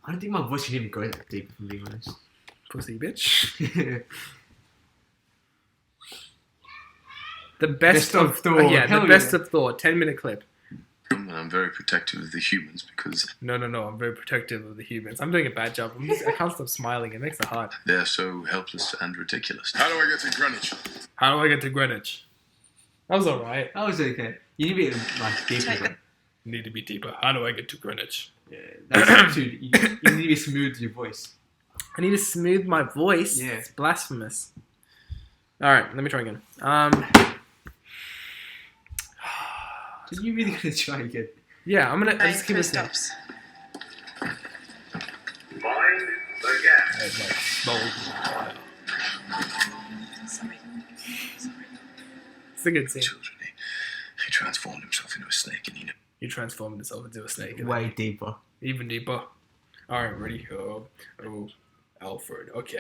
I don't think my voice should even go that deep, if I'm being honest. Pussy bitch. The best of Thor. The best of Thor. 10-minute clip. I'm very protective of the humans because... No. I'm very protective of the humans. I'm doing a bad job. I can't stop smiling. It makes it hard. They're so helpless and ridiculous. How do I get to Greenwich? That was alright. That was okay. You need to be deeper. Need to be deeper. How do I get to Greenwich? Yeah, that's too... You need to be smooth with your voice. I need to smooth my voice? Yeah. It's blasphemous. Alright, let me try again. Are you really going to try again? Yeah, I'm just keep listening. head like smoke. Sorry. It's a good scene. Children, he transformed himself into a snake and He transformed himself into a snake. Way deeper. Even deeper. Alright, ready? Oh, Alfred. Okay.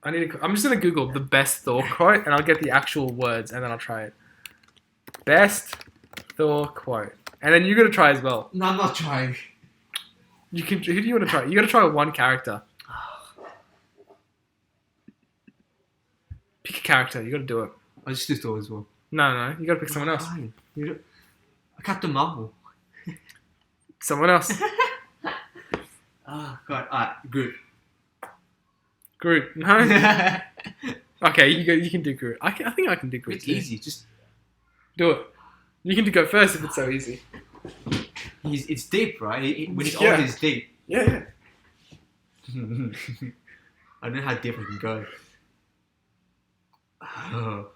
I'm just gonna Google the best Thor quote, and I'll get the actual words, and then I'll try it. Best Thor quote, and then you gotta try as well. No, I'm not trying. You can. Who do you want to try? You gotta try one character. Pick a character. You gotta do it. I just do Thor as well. No. You gotta pick someone else. Fine. Captain Marvel. Someone else. Oh, God. Alright, Groot. Groot. No. Okay, you can do Groot. I think I can do Groot. It's too. easy. Just Do it. You can go first if it's so easy. it's deep, right? When it's Yeah. old, it's deep. Yeah. I don't know how deep I can go. Oh,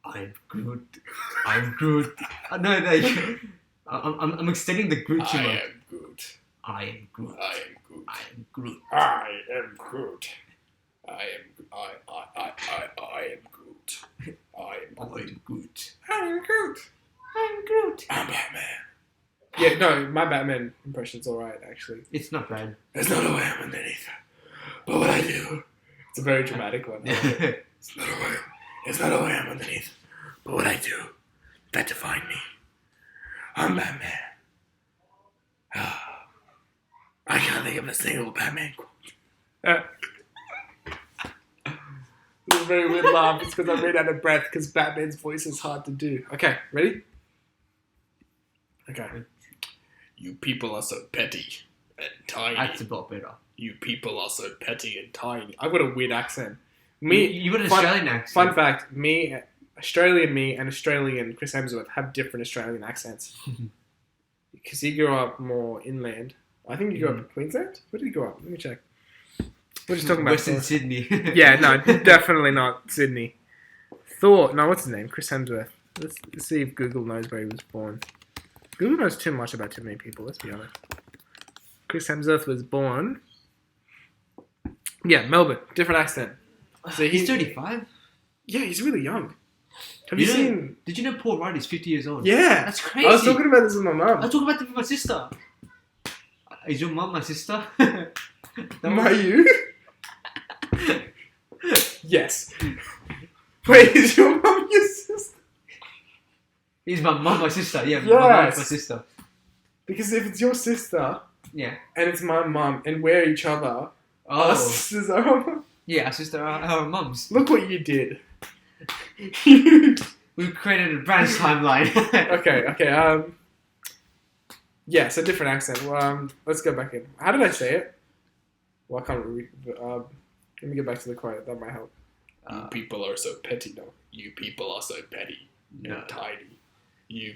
I'm Groot. I'm Groot. No. I'm extending the Groot too much. Groot. I am Groot. I am Groot. I am Groot. I am Groot. I am Groot. I am Groot. I'm Groot. I'm Batman. Yeah, no, my Batman impression's alright, actually. It's not bad. There's not a way I'm underneath. But what I do, it's a very dramatic one. It's not a way I'm underneath. But what I do, that define me. I'm Batman. I can't think of a single Batman quote. This is a very weird laugh. It's because I ran out of breath because Batman's voice is hard to do. Okay, ready? Okay. You people are so petty and tiny. That's a lot better. You people are so petty and tiny. I've got a weird accent. You got an Australian accent. Fun fact, Australian me and Australian Chris Hemsworth have different Australian accents. Because he grew up more inland. I think he grew up in Queensland. Where did he grow up? Let me check. We're just talking about Western Thor. Sydney. Yeah, no, definitely not Sydney. Thor. No, what's his name? Chris Hemsworth. Let's see if Google knows where he was born. Google knows too much about too many people, let's be honest. Chris Hemsworth was born... Yeah, Melbourne. Different accent. So He's 35? Yeah, he's really young. Have you seen... Did you know Paul Rudd is 50 years old? Yeah. That's crazy. I was talking about this with my mum. I talk about this with my sister. Is your mum my sister? Are you? Yes. Wait, is your mum your sister? Is my mum my sister? Yeah, Yes. my mum's my sister. Because if it's your sister Yeah. and it's my mum and we're each other, our Oh. sisters are our mum. Yeah, our sister are our mums. Look what you did. We've created a branch timeline. Okay. Yeah, it's a different accent. Well, let's go back in. How did I say it? Well, I can't read. Let me get back to the quote. That might help. You people are so petty. No, you people are so petty and tiny. You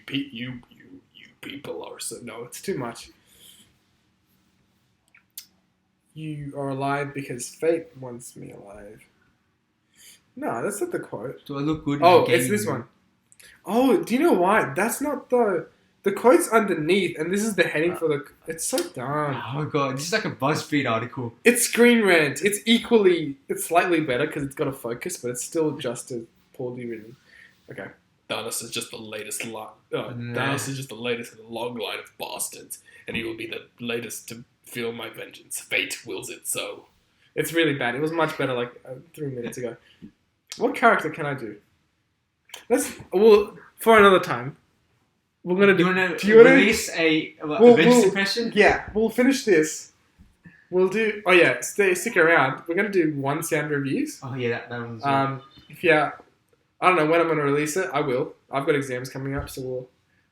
people are so... No, it's too much. You are alive because fate wants me alive. No, that's not the quote. Do I look good? Oh, it's this one. Oh, do you know why? That's not the quote's underneath, and this is the heading for the... It's so dumb. Oh my god, this is like a BuzzFeed article. It's Screen Rant. It's slightly better because it's got a focus, but it's still just as poorly written. Okay. Thanos is just the latest Thanos is just the latest in a long line of bastards, and he will be the latest to feel my vengeance. Fate wills it so. It's really bad. It was much better like 3 minutes ago. What character can I do? For another time. We're gonna do. Do you want to release a Avengers impression? Yeah, we'll finish this. We'll do. Oh yeah, stick around. We're gonna do one sound reviews. Oh yeah, that was. I don't know when I'm gonna release it. I will. I've got exams coming up, so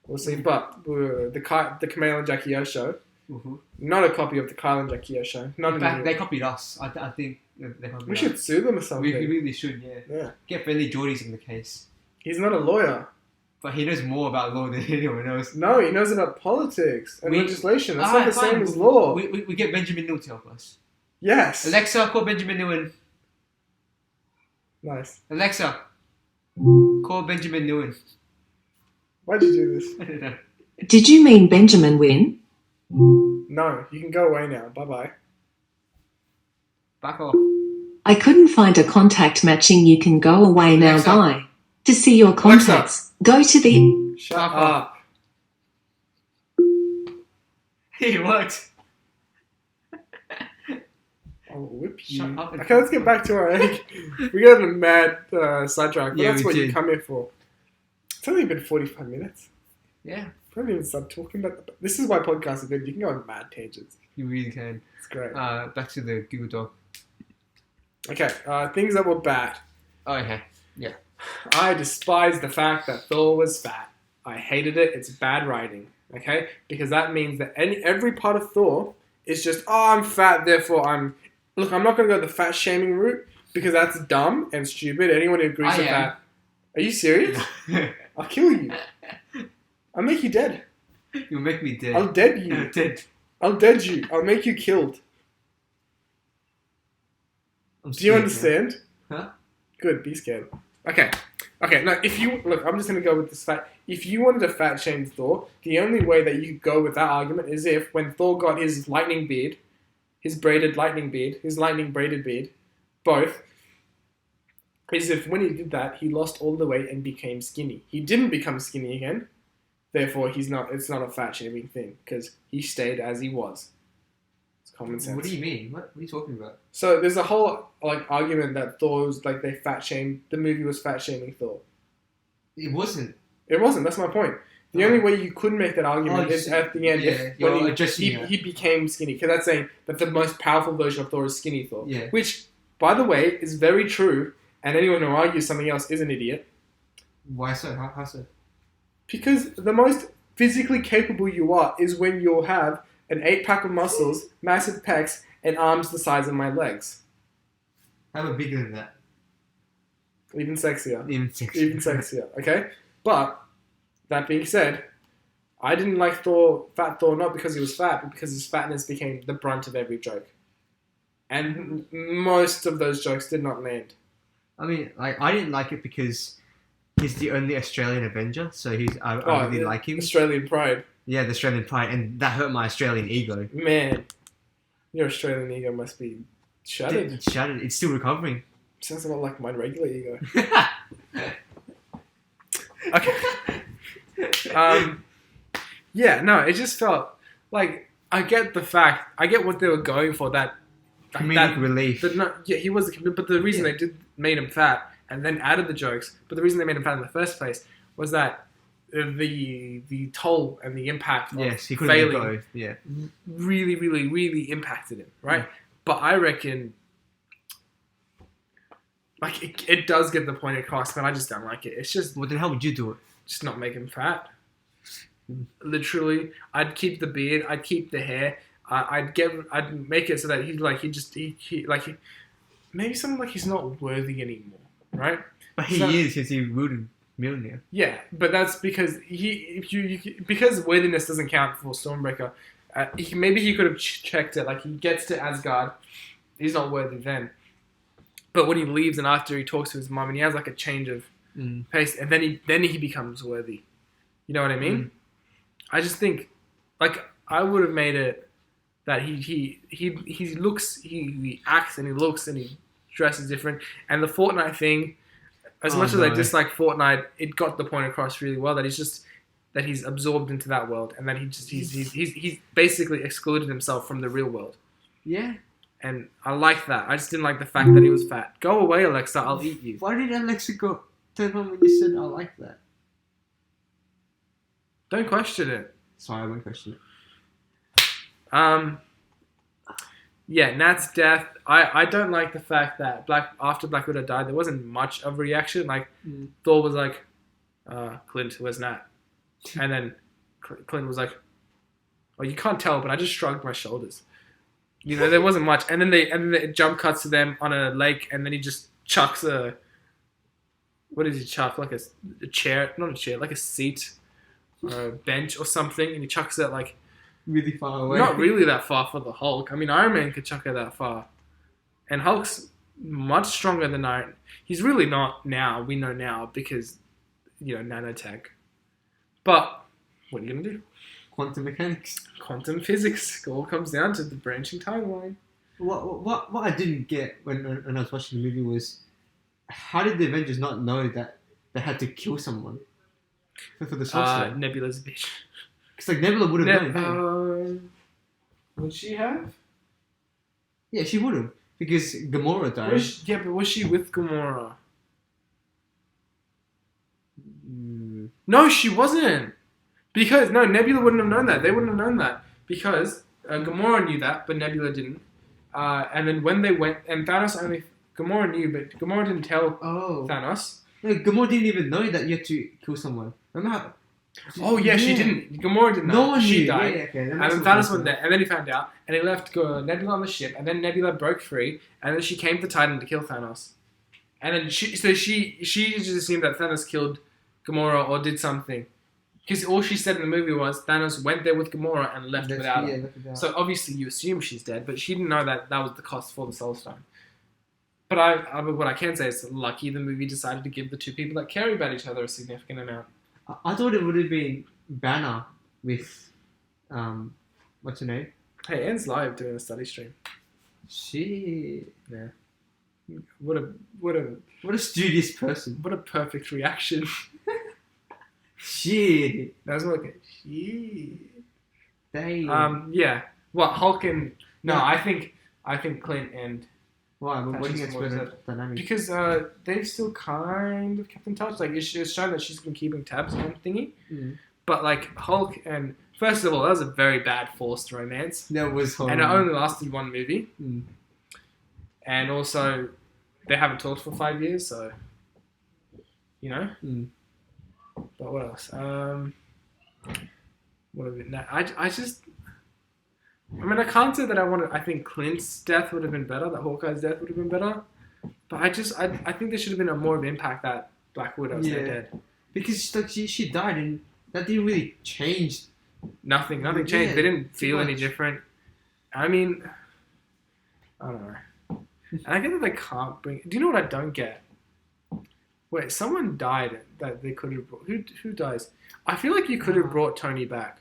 we'll see. But the Kumail and Jacky-O show. Mm-hmm. Not a copy of the Kyle and Jacky-O show. In fact, they copied us. I think they copied we us. should sue them or something. We really should, yeah. Yeah. Get Friendly Geordies in the case. He's not a lawyer. But he knows more about law than anyone knows. No, he knows about politics and legislation. That's not the fine. same as law. We get Benjamin New to help us. Yes. Alexa, call Benjamin New in. Nice. Alexa, call Benjamin New in. Why'd you do this? I don't know. Did you mean Benjamin Wynn? No, you can go away now. Bye-bye. Back off. I couldn't find a contact matching. You can go away now. Alexa. Bye. To see your contacts, go to the... Shut Back up. It worked. I'll whip you. Shut up and Okay, let's get back to our egg. We got a mad sidetrack, but Yeah, that's we what you did. come here for. It's only been 45 minutes. Yeah, I haven't even started talking about this is why podcasts are good. You can go on mad tangents. you really can. It's great. Back to the Google Doc. Okay, things that were bad. Oh, okay. I despise the fact that Thor was fat. I hated it. It's bad writing. Okay, because that means that every part of Thor is just, oh, I'm fat, therefore I'm. Look, I'm not gonna go the fat shaming route because that's dumb and stupid. Anyone who agrees with that. Are you serious? I'll kill you. I'll make you dead. You'll make me dead. I'll dead you. Dead. I'll dead you. I'll make you killed. I'm Do you scared, understand? Huh? Good, be scared. Okay. No, if you... Look, I'm just going to go with this fact. If you wanted to fat shame Thor, the only way that you could go with that argument is if when Thor got his lightning beard, his braided lightning beard, his lightning braided beard, both, is if when he did that, he lost all the weight and became skinny. He didn't become skinny again. Therefore, it's not a fat shaming thing because he stayed as he was. It's common sense. What do you mean? What are you talking about? So there's a whole argument that Thor was they fat shamed the movie was fat shaming Thor. It wasn't. It wasn't. That's my point. The only way you could make that argument is at the end when he became skinny. Because that's saying that the most powerful version of Thor is skinny Thor. Yeah. Which, by the way, is very true. And anyone who argues something else is an idiot. Why so? How so? Because the most physically capable you are is when you'll have an 8-pack of muscles, massive pecs, and arms the size of my legs. How about bigger than that? Even sexier. Even sexier. Even sexier, okay? But, that being said, I didn't like Fat Thor, not because he was fat, but because his fatness became the brunt of every joke. And most of those jokes did not land. I mean, I didn't like it because he's the only Australian Avenger, so I really like him. Australian pride. Yeah, the Australian pride, and that hurt my Australian ego. Man, your Australian ego must be shattered. It's shattered. It's still recovering. Sounds a lot like my regular ego. Okay. Yeah, no, it just felt like I get what they were going for. That Comedic relief. He was, but the reason they made him fat and then added the jokes, but the reason they made him fat in the first place was that the toll and the impact of he couldn't failing go. Yeah, really, really, really impacted him, right? But I reckon, it does get the point across, but I just don't like it. It's just, well, then how would you do it? Just not make him fat. Literally, I'd keep the beard, I'd keep the hair, I'd make it so that maybe something like he's not worthy anymore, right? But he is, because he ruled Mjolnir. Yeah, but that's because because worthiness doesn't count for Stormbreaker. Maybe he could have checked it. Like, he gets to Asgard, he's not worthy then. But when he leaves and after he talks to his mom and he has like a change of pace, and then he becomes worthy. You know what I mean? I just think, I would have made it that he acts and he looks and he dresses different. And the Fortnite thing, as much as I dislike Fortnite, it got the point across really well that he's absorbed into that world and that he's basically excluded himself from the real world. Yeah. And I like that. I just didn't like the fact that he was fat. Go away, Alexa. I'll eat you. Why did Alexa turn on when you said I like that? Don't question it. Sorry, I won't question it. Yeah, Nat's death. I don't like the fact that after Black Widow died, there wasn't much of a reaction. Thor was like, Clint, where's Nat? And then Clint was like, well, you can't tell, but I just shrugged my shoulders. You know, there wasn't much. And then the jump cuts to them on a lake, and then he just chucks what does he chuck? Like a chair, not a chair, like a seat or a bench or something, and he chucks it really far away. Not really that far for the Hulk. I mean, Iron Man could chuck it that far. And Hulk's much stronger than Iron. He's really not now. We know now because, nanotech. But what are you going to do? Quantum mechanics. Quantum physics. It all comes down to the branching timeline. What I didn't get when I was watching the movie was how did the Avengers not know that they had to kill someone for the Soul Stone? Nebula's a bitch. Because like Nebula would have known. Would she have? Yeah, she would have because Gamora died. But was she with Gamora? Mm. No, she wasn't. Because Nebula wouldn't have known that. They wouldn't have known that because Gamora knew that, but Nebula didn't. And then when they went, and Thanos only Gamora knew, but Gamora didn't tell Thanos. No, Gamora didn't even know that you had to kill someone. Remember how? She didn't. Gamora didn't know. No one She knew. died. Yeah, okay. And then Thanos went there, and then he found out, and he left Nebula on the ship, and then Nebula broke free, and then she came to Titan to kill Thanos. And then she just assumed that Thanos killed Gamora or did something. Because all she said in the movie was Thanos went there with Gamora and left without her. So obviously you assume she's dead, but she didn't know that was the cost for the Soul Stone. But what I can say is lucky the movie decided to give the two people that care about each other a significant amount. I thought it would have been Banner with, what's her name? Hey, Anne's live doing a study stream. Shit. Yeah. What a studious person. What a perfect reaction. Shit. That was like shit. Damn. Yeah. Well, Hulk and Yeah. I think Clint and Why? What do you Fashion expect Wars of dynamic? because they've still kind of kept in touch. Like it's shown that she's been keeping tabs on thingy. Mm. But like Hulk and first of all, that was a very bad forced romance, That was horrible. and it only lasted one movie. Mm. And also, they haven't talked for 5 years, so you know. Mm. But what else? What have it? I can't say that I think Clint's death would have been better. That Hawkeye's death would have been better. But I think there should have been a more of impact that Black Widow's dead. Because like she died and that didn't really change. Nothing changed. Yeah, They didn't feel much. any different. I mean, I don't know. And I get that they can't bring. Do you know what I don't get? Wait, someone died that they could have brought. Who dies? I feel like you could have brought Tony back.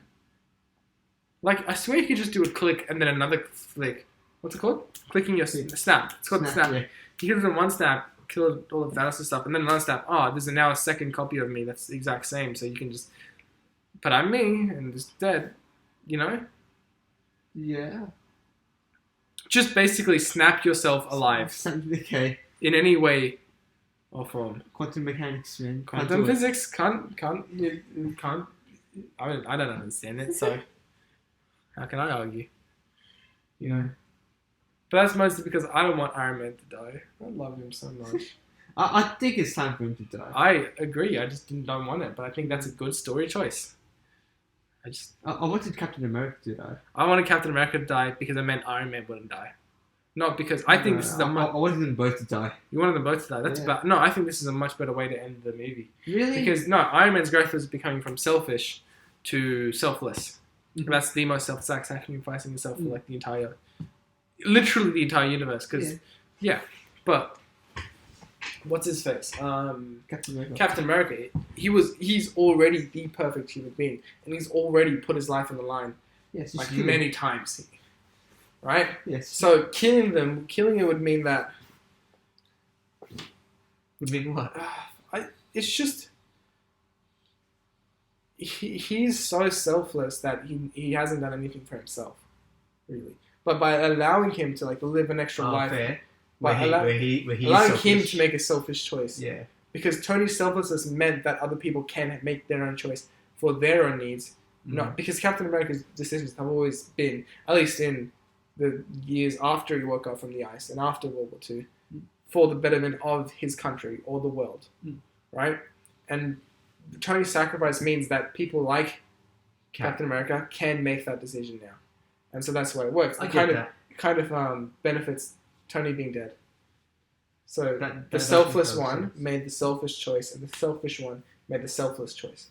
Like, I swear you could just do a click and then another flick. What's it called? Clicking your snap. It's called the snap. Yeah. You could have done one snap, killed all of Thanos' stuff, and then another snap. Oh, there's now a second copy of me that's the exact same, so you can just. But I'm me, and just dead. You know? Yeah. Just basically snap yourself alive Okay. in any way or form. Quantum mechanics, man. Quantum physics can't. I don't understand it, so how can I argue? You know. But that's mostly because I don't want Iron Man to die. I love him so much. I think it's time for him to die. I agree. I just don't want it, but I think that's a good story choice. I wanted Captain America to die. I wanted Captain America to die because I meant Iron Man wouldn't die. Not because I think this is I wanted them both to die. You wanted them both to die. That's Yeah. about no. I think this is a much better way to end the movie Really? because no, Iron Man's growth is becoming from selfish to selfless. Mhm. That's the most selfless act sacrificing yourself for like literally the entire universe. Because but what's his face? Captain America. He's already the perfect human being, and he's already put his life on the line Yes, like many times. Right? Yes. So killing it would mean that. Would mean what? It's just he's so selfless that he hasn't done anything for himself, really. But by allowing him to like live an extra life, Fair. by Where he's allowing selfish. him to make a selfish choice, Yeah. because Tony's selflessness meant that other people can make their own choice for their own needs. Not because Captain America's decisions have always been, at least in the years after he woke up from the ice and after World War II, for the betterment of his country or the world, right? And Tony's sacrifice means that people like Captain America can make that decision now, and so that's why it works. It kind of benefits Tony being dead. So the selfless one made the selfish choice, and the selfish one made the selfless choice.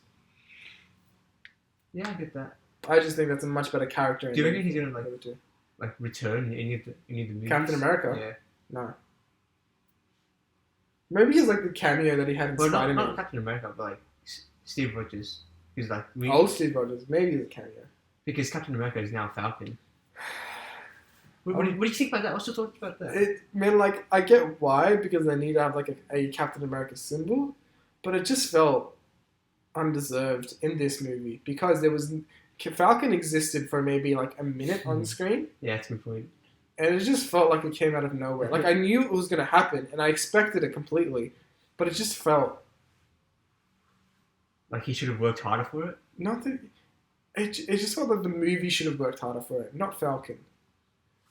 Yeah, I get that. I just think that's a much better character. Do you reckon he's gonna like return in any of the movies? Captain America? Yeah. No. Maybe he's like the cameo that he had in Well, Spider-Man. not Captain America, but like Steve Rogers. He's like Old Steve Rogers. Maybe he's a cameo. because Captain America is now Falcon. What do you think about that? What's your thoughts about that? I get why, because they need to have like a Captain America symbol, but it just felt undeserved in this movie because Falcon existed for maybe like a minute on screen. Yeah, that's a good point. And it just felt like it came out of nowhere. Like I knew it was going to happen, and I expected it completely, but it just felt like he should have worked harder for it. Not that it just felt like the movie should have worked harder for it, not Falcon.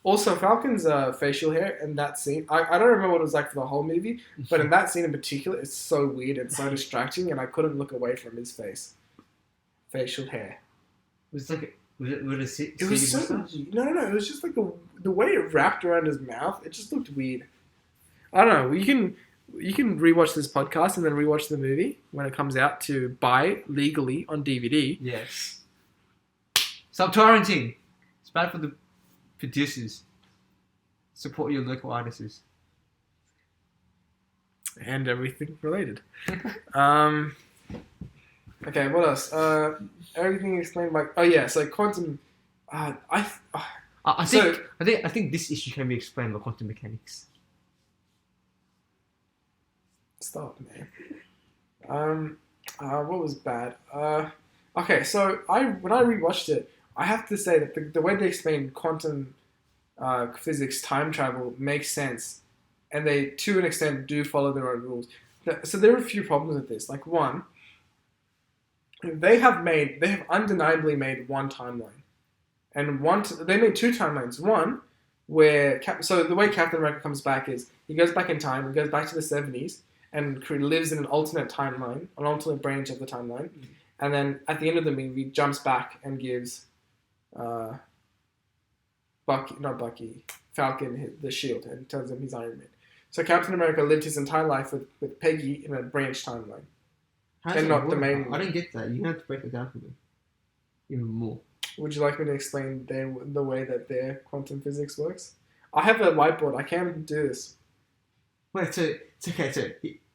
Also, Falcon's facial hair in that scene, I don't remember what it was like for the whole movie, but in that scene in particular, it's so weird and so distracting, and I couldn't look away from his face. Facial hair. Was it It was so no. It was just like the way it wrapped around his mouth. It just looked weird. I don't know. You can rewatch this podcast and then rewatch the movie when it comes out to buy legally on DVD. Yes. Stop torrenting. It's bad for the producers. Support your local artists. And everything related. Okay, what else? Everything explained by... Oh, yeah, so quantum... I think this issue can be explained by quantum mechanics. Stop, man. What was bad? Okay, so when I rewatched it, I have to say that the way they explain quantum physics, time travel, makes sense. And they, to an extent, do follow their own rules. So there are a few problems with this. Like, one... They have undeniably made one timeline, and they made two timelines. One where so the way Captain America comes back is he goes back in time, he goes back to the 70s, and lives in an alternate timeline, an alternate branch of the timeline, and then at the end of the movie jumps back and gives Falcon the shield and tells him he's Iron Man. So Captain America lived his entire life with Peggy in a branch timeline. And not the main. I don't get that. You have to break it down for me even more. Would you like me to explain the way that their quantum physics works? I have a whiteboard. I can do this. Wait, so it's okay. So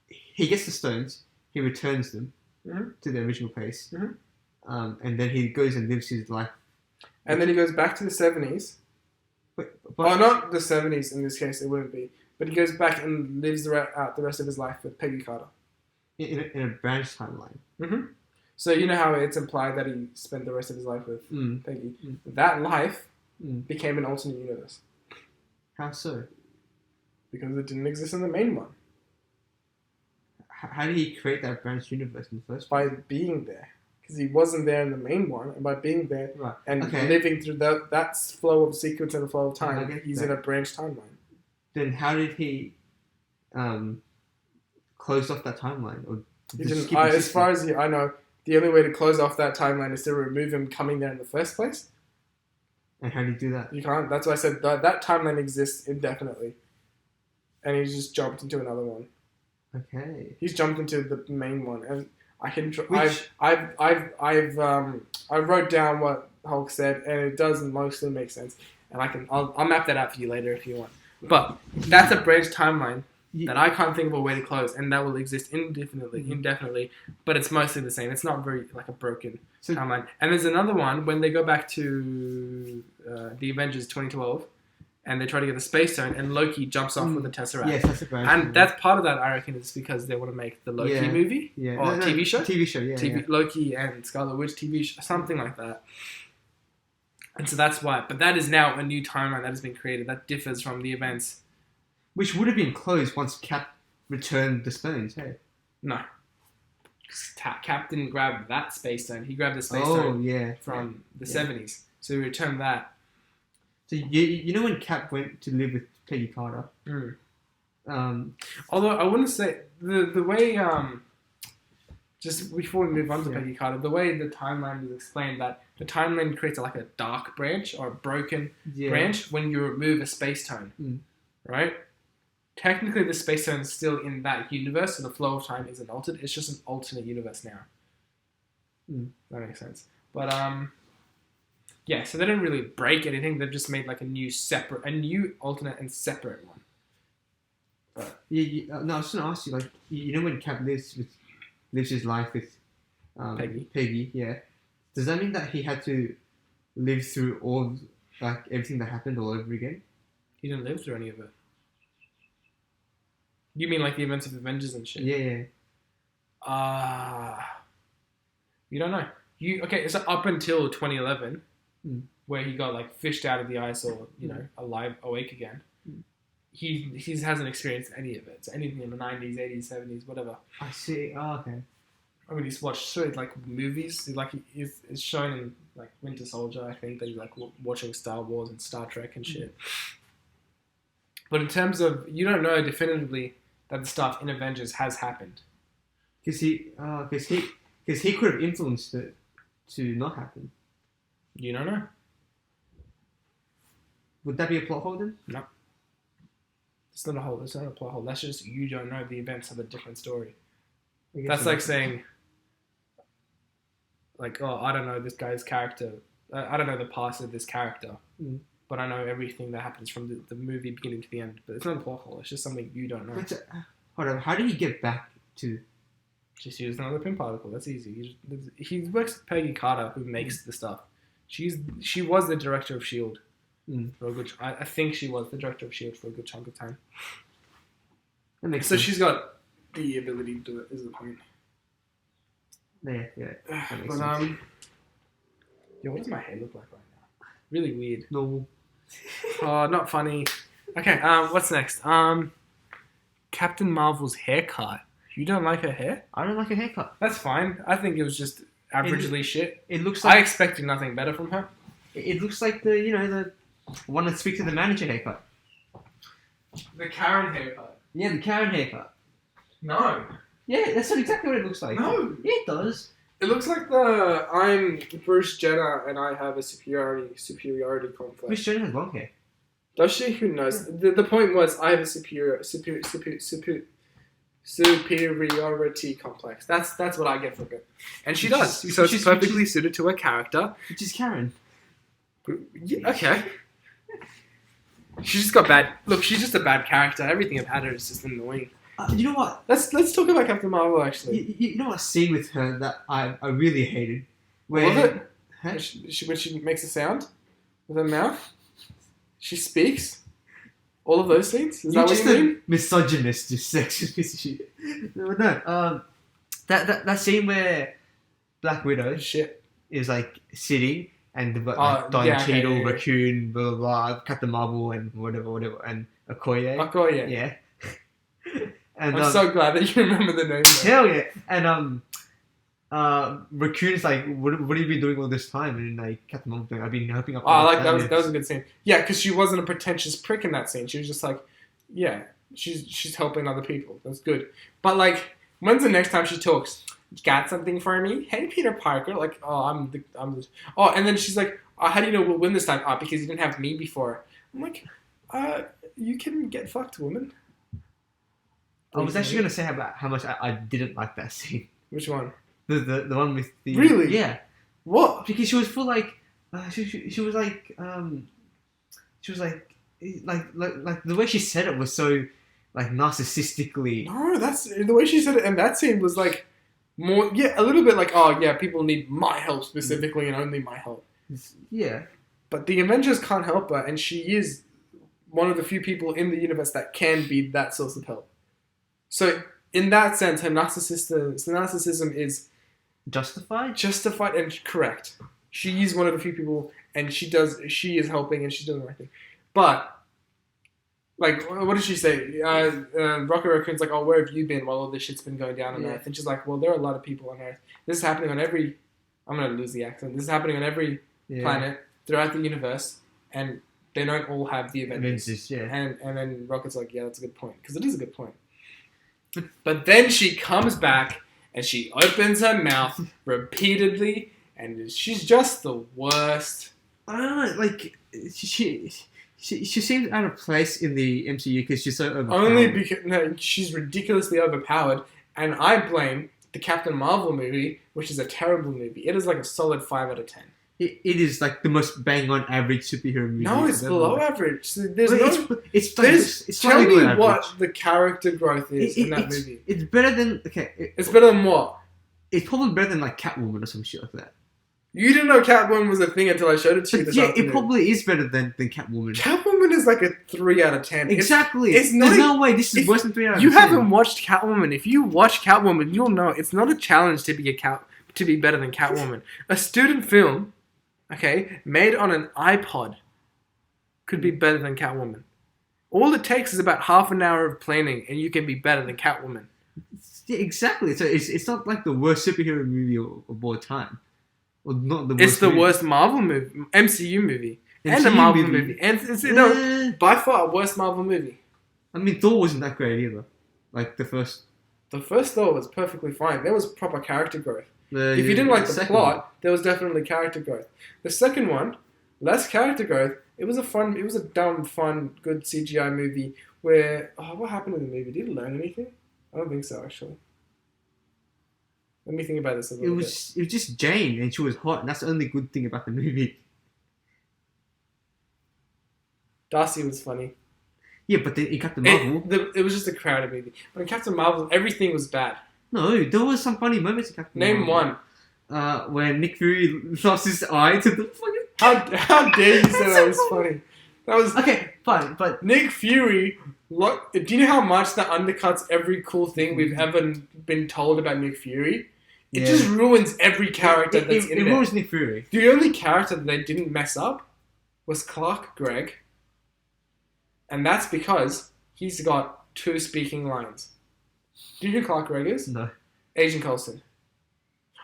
he gets the stones. He returns them to the original place, and then he goes and lives his life. And then he goes back to the 70s. Not the 70s in this case. It wouldn't be. But he goes back and lives out the rest of his life with Peggy Carter. In a branch timeline. Mm-hmm. So you know how it's implied that he spent the rest of his life with Peggy. That life became an alternate universe. How so? Because it didn't exist in the main one. How did he create that branch universe in the first place? By being there. Because he wasn't there in the main one, and by being there and living through that flow of sequence and the flow of time, he's in a branch timeline. Then how did he close off that timeline? Or as far as I know, the only way to close off that timeline is to remove him coming there in the first place. And how do you do that? You can't. That's why I said that timeline exists indefinitely. And he's just jumped into another one. Okay. He's jumped into the main one, and I can. I wrote down what Hulk said, and it does mostly make sense. And I'll map that out for you later if you want. But that's a branch timeline that I can't think of a way to close, and that will exist indefinitely. But it's mostly the same. It's not very like a broken timeline. And there's another one when they go back to the Avengers 2012, and they try to get the space stone, and Loki jumps off with the Tesseract. Yes, that's a branch. And that's part of that, I reckon, is because they want to make the Loki movie or TV show. TV show, yeah. Loki and Scarlet Witch TV show, something like that. And so that's why. But that is now a new timeline that has been created that differs from the events. Which would have been closed once Cap returned the stones, hey? No. Cap didn't grab that space stone. He grabbed the space stone from the 70s. So he returned that. So you know when Cap went to live with Peggy Carter? Although I wouldn't say... The way... just before we move on to Peggy Carter, the way the timeline is explained, that the timeline creates like a dark branch or a broken branch when you remove a space tone, right? Technically, the space tone is still in that universe, so the flow of time isn't altered. It's just an alternate universe now. That makes sense. But so they didn't really break anything. They've just made like a new alternate and separate one. But no, I was just gonna ask you, like, you know when Cap lives his life with Peggy, yeah. Does that mean that he had to live through everything that happened all over again? He didn't live through any of it. You mean like the events of Avengers and shit? Yeah. You don't know. Okay? So up until 2011, Mm. where he got like fished out of the ice or alive, awake again, he hasn't experienced any of it. So anything in the 90s, 80s, 70s, whatever. I see. Oh, okay. I mean, he's watched sort of like movies. It's shown in like Winter Soldier. I think that he's like watching Star Wars and Star Trek and shit. But in terms of, you don't know definitively that the stuff in Avengers has happened. Because he could have influenced it to not happen. You don't know. Would that be a plot hole then? No. It's not a hole. It's not a plot hole. That's just you don't know the events of a different story. That's like saying, like, oh, I don't know this guy's character. I don't know the past of this character, but I know everything that happens from the movie beginning to the end. But it's not a plot hole. It's just something you don't know. Hold on. How did he get back to? Just use another pin particle. That's easy. He works with Peggy Carter, who makes the stuff. She was the director of S.H.I.E.L.D. For a good. I think she was the director of S.H.I.E.L.D. for a good chunk of time. That makes so sense. She's got the ability to do it. Is the point? Yeah. That makes But sense. what does my hair look like right now? Really weird. Normal. Oh, not funny. Okay. What's next? Captain Marvel's haircut. You don't like her hair? I don't like a haircut. That's fine. I think it was just averagely shit. It looks I like expected nothing better from her. it looks like the one that speaks to the manager haircut. The Karen haircut. Yeah, the Karen haircut. No. Yeah, that's exactly what it looks like. No. Yeah, it does. It looks like the I'm Bruce Jenner and I have a superiority complex. Bruce Jenner has long hair. Does she? Who knows? The point was I have a superiority complex. That's what I get from it. And she does. So it's perfectly suited to her character. Which is Karen. Yeah, okay. She's just got bad. Look, she's just a bad character. Everything about her is just annoying. You know what? Let's talk about Captain Marvel actually. You know what scene with her that I really hated? Where Was it? Huh? When she makes a sound with her mouth, she speaks. All of those scenes. Is that what you mean? Misogynist, just sexist piece of shit. No. That scene where Black Widow Shit. is like sitting and the Don yeah, okay, Cheadle, yeah. Raccoon, blah blah blah, Captain Marvel and whatever, and Okoye. Okoye. Yeah. And I'm so glad that you remember the name. hell yeah. And Raccoon's like, what have you been doing all this time? And like Captain Marvel's like, I've been helping up. Oh, I like that was a good scene. Yeah, because she wasn't a pretentious prick in that scene. She was just like, yeah, she's helping other people. That's good. But like, when's the next time she talks? Got something for me? Hey, Peter Parker. Like, oh, I'm the. Oh, and then she's like, oh, how do you know we'll win this time? Oh, because you didn't have me before. I'm like, you can get fucked, woman. I was actually gonna say about how much I didn't like that scene. Which one? The one with the Really? Yeah. What? Because she was full like she was like the way she said it was so like narcissistically. No, that's the way she said it, and that scene was like more, a little bit like, oh yeah, people need my help specifically and only my help. Yeah. But the Avengers can't help her, and she is one of the few people in the universe that can be that source of help. So in that sense, her narcissism is justified and correct. She is one of the few people, and she is helping and she's doing the right thing. But like, what did she say? Rocket Raccoon's like, oh, where have you been while all this shit's been going down on Earth? And she's like, well, there are a lot of people on Earth. This is happening on every. I'm gonna lose the accent. This is happening on every planet throughout the universe, and they don't all have the Avengers. And then Rocket's like, yeah, that's a good point, because it is a good point. But then she comes back and she opens her mouth repeatedly, and she's just the worst. I don't know, like she seems out of place in the MCU because she's so overpowered. Only because she's ridiculously overpowered, and I blame the Captain Marvel movie, which is a terrible movie. It is like a solid 5 out of 10. It is like the most bang on average superhero movie. No, it's below average. So Tell me what the character growth is in that movie. It's better than it's better than what? It's probably better than like Catwoman or some shit like that. You didn't know Catwoman was a thing until I showed it to you this afternoon. It probably is better than Catwoman. Catwoman Catwoman is like a 3 out of 10. Exactly. It's not There's no way this is worse than 3 out of 10. You haven't watched Catwoman. If you watch Catwoman, you'll know it's not a challenge to be better than Catwoman. A student film, okay, made on an iPod, could be better than Catwoman. All it takes is about half an hour of planning, and you can be better than Catwoman. Yeah, exactly. So it's not like the worst superhero movie of all time. Or not the worst. It's the movie. worst Marvel movie, MCU movie, and a Marvel movie. And it's by far worst Marvel movie. I mean, Thor wasn't that great either. Like the first. The first Thor was perfectly fine. There was proper character growth. If you didn't like the plot, there was definitely character growth. The second one, less character growth. It was a dumb, fun, good CGI movie where... Oh, what happened in the movie? Did you learn anything? I don't think so, actually. Let me think about this a little bit. It was just Jane, and she was hot, and that's the only good thing about the movie. Darcy was funny. Yeah, but then in Captain Marvel... It was just a crowded movie. But in Captain Marvel, everything was bad. No, there was some funny moments in Captain Marvel. Name one. When Nick Fury lost his eye to the fucking... How dare you say that was funny? That was... Okay, fine, but... Nick Fury... Look, do you know how much that undercuts every cool thing we've ever been told about Nick Fury? It just ruins every character that's in it there. ruins Nick Fury. The only character that they didn't mess up was Clark Gregg. And that's because he's got 2 speaking lines. Do you know who Clark Gregg is? No. Agent Coulson.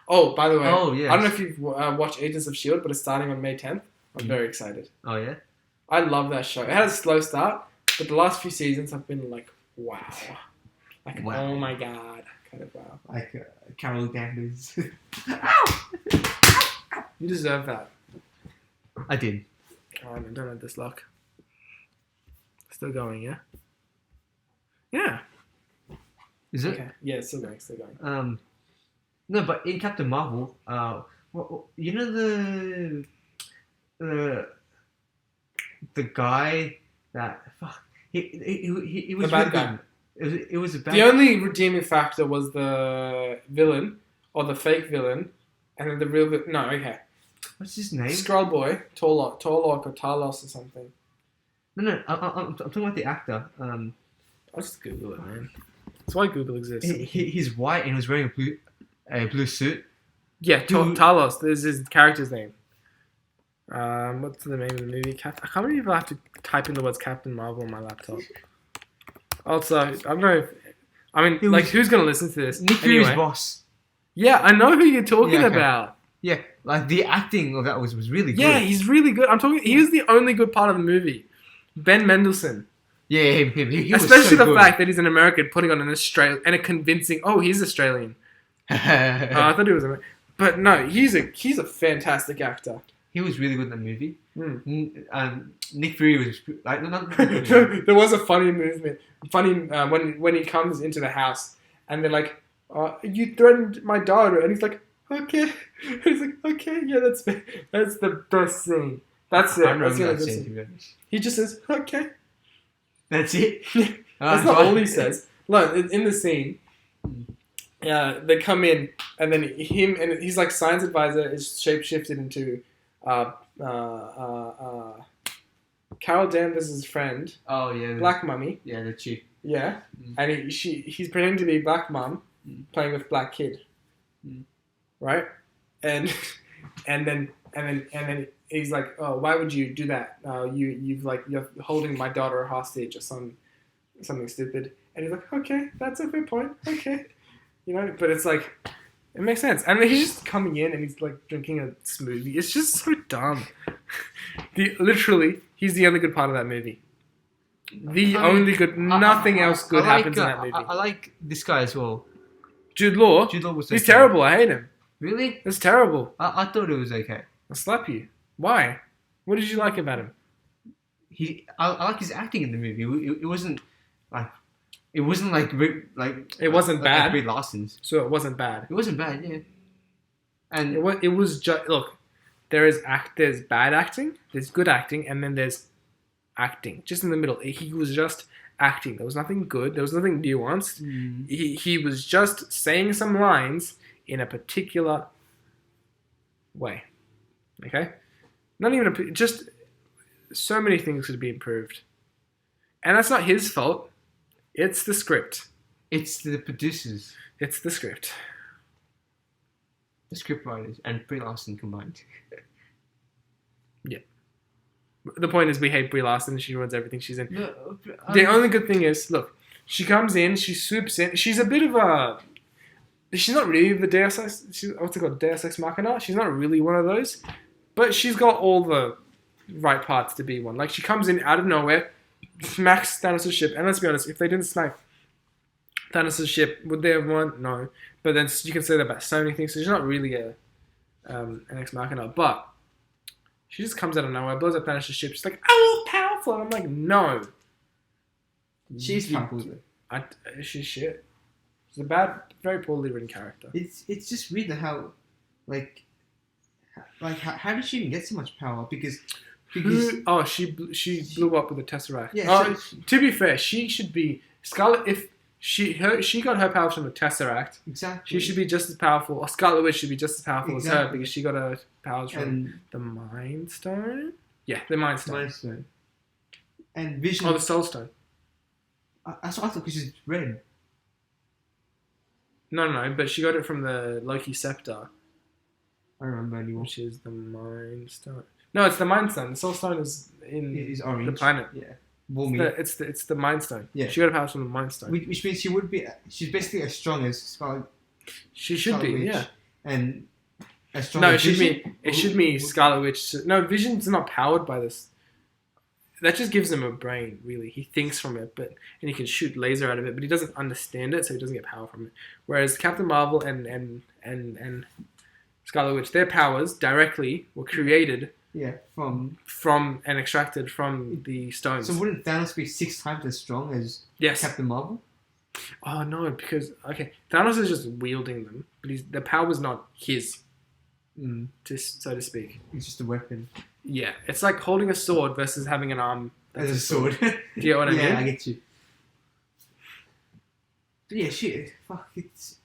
Oh, by the way, Oh, yes. I don't know if you've watched Agents of S.H.I.E.L.D., but it's starting on May 10th. I'm very excited. Oh, yeah? I love that show. It had a slow start, but the last few seasons have been like, wow. Like, Wow. oh my god. Kind of wow. Like Carol Danvers. You deserve that. I did. Oh, I don't have this luck. Still going, yeah? Yeah. Is it? Okay. Yeah, it's still going. No, but in Captain Marvel, you know the guy that he was The bad really guy. good. It was a bad. The only redeeming factor was the villain, or the fake villain, and then the real villain. No, okay. What's his name? Skrull Boy, Torlok or Talos or something. No, I'm talking about the actor. I'll just Google it, man. That's why Google exists. He's white and he was wearing a blue suit. Yeah, Talos. This is his character's name. What's the name of the movie? I can't believe I have to type in the words Captain Marvel on my laptop. Also, I don't know if... I mean, who's going to listen to this? Nick Fury's boss. Yeah, I know who you're talking about. Yeah, like the acting of that was really good. Yeah, he's really good. He was the only good part of the movie. Ben Mendelsohn. Yeah, him. He Especially was so the good. fact that he's an American putting on an Australian and a convincing. Oh, he's Australian. I thought he was American, but no, he's a fantastic actor. He was really good in that movie. Nick Fury was like There was a funny movement. When he comes into the house and they're like, "You threatened my daughter," and he's like, "Okay." And he's like, "Okay, yeah, that's the best scene." That's it. I remember That's that scene, to be honest. He just says, "Okay." That's it. That's not all he says. No, in the scene, they come in, and then he's like science advisor is shapeshifted into Carol Danvers' friend. Oh yeah, Black Mummy. Yeah, the chick. Yeah, and he's pretending to be Black Mum, playing with Black Kid. Right, and then he's like, "Oh, why would you do that? You're holding my daughter hostage or something stupid." And he's like, "Okay, that's a fair point. Okay." But it's like, it makes sense. And then he's just coming in and he's like drinking a smoothie. It's just so dumb. Literally, he's the only good part of that movie. Nothing else good happens in that movie. I like this guy as well. Jude Law. Was He's terrible. I hate him. Really? It's terrible. I thought it was okay. I'll slap you. Why? What did you like about him? I like his acting in the movie. It wasn't like it wasn't like It wasn't bad. Like Brie Larson's. So it wasn't bad. It wasn't bad, yeah. And it was just look. There's bad acting, there's good acting, and then there's acting just in the middle. He was just acting. There was nothing good. There was nothing nuanced. He was just saying some lines in a particular way. Okay, not even just so many things could be improved. And that's not his fault. It's the script. It's the producers, It's the script. the scriptwriters, and Brie Larson combined. The point is, we hate Brie Larson and she ruins everything she's in. No, The only good thing is, look, she comes in, she swoops in. She's a bit of a... She's not really the Deus Ex... What's it called? Deus Ex Machina? She's not really one of those. But she's got all the right parts to be one. Like, she comes in out of nowhere, smacks Thanos' ship. And let's be honest, if they didn't smack Thanos' ship, would they have won? No. But then you can say that about so many things. So she's not really an Ex Machina. But she just comes out of nowhere, blows up Thanos' ship. She's like, oh, powerful. And I'm like, no. she's powerful. She's shit. She's a bad, very poorly written character. It's just weird how, like how did she even get so much power? Because she blew up with the Tesseract. Yeah, To be fair, she should be Scarlet. If she got her powers from the Tesseract, exactly, she should be just as powerful. Or Scarlet Witch should be just as powerful as her because she got her powers from the Mind Stone. Yeah, the Mind Stone. And Vision. Oh, the Soul Stone. That's what I thought, because she's red. No, but she got it from the Loki Scepter, I don't remember anymore. which is the Mind Stone. No, it's the Mind Stone. The Soul Stone is in It is orange. the planet. Yeah. Warming. It's the Mind Stone. Yeah. She got her powers from the Mind Stone. Which means she would be. She's basically as strong as Scarlet. She should be, Witch, yeah. And as strong No, as Vision. it should be Scarlet Witch. No, Vision's not powered by this. That just gives him a brain, really. He thinks from it, and he can shoot laser out of it, but he doesn't understand it, so he doesn't get power from it. Whereas Captain Marvel and Scarlet Witch, their powers directly were created from and extracted from the stones. So wouldn't Thanos be 6 times as strong as Yes. Captain Marvel? Oh no, because Thanos is just wielding them, but the power's not his, so to speak. It's just a weapon. Yeah, it's like holding a sword versus having an arm. As a sword. Do you get what I mean? Yeah, I get you. But yeah, shit. Fuck, it's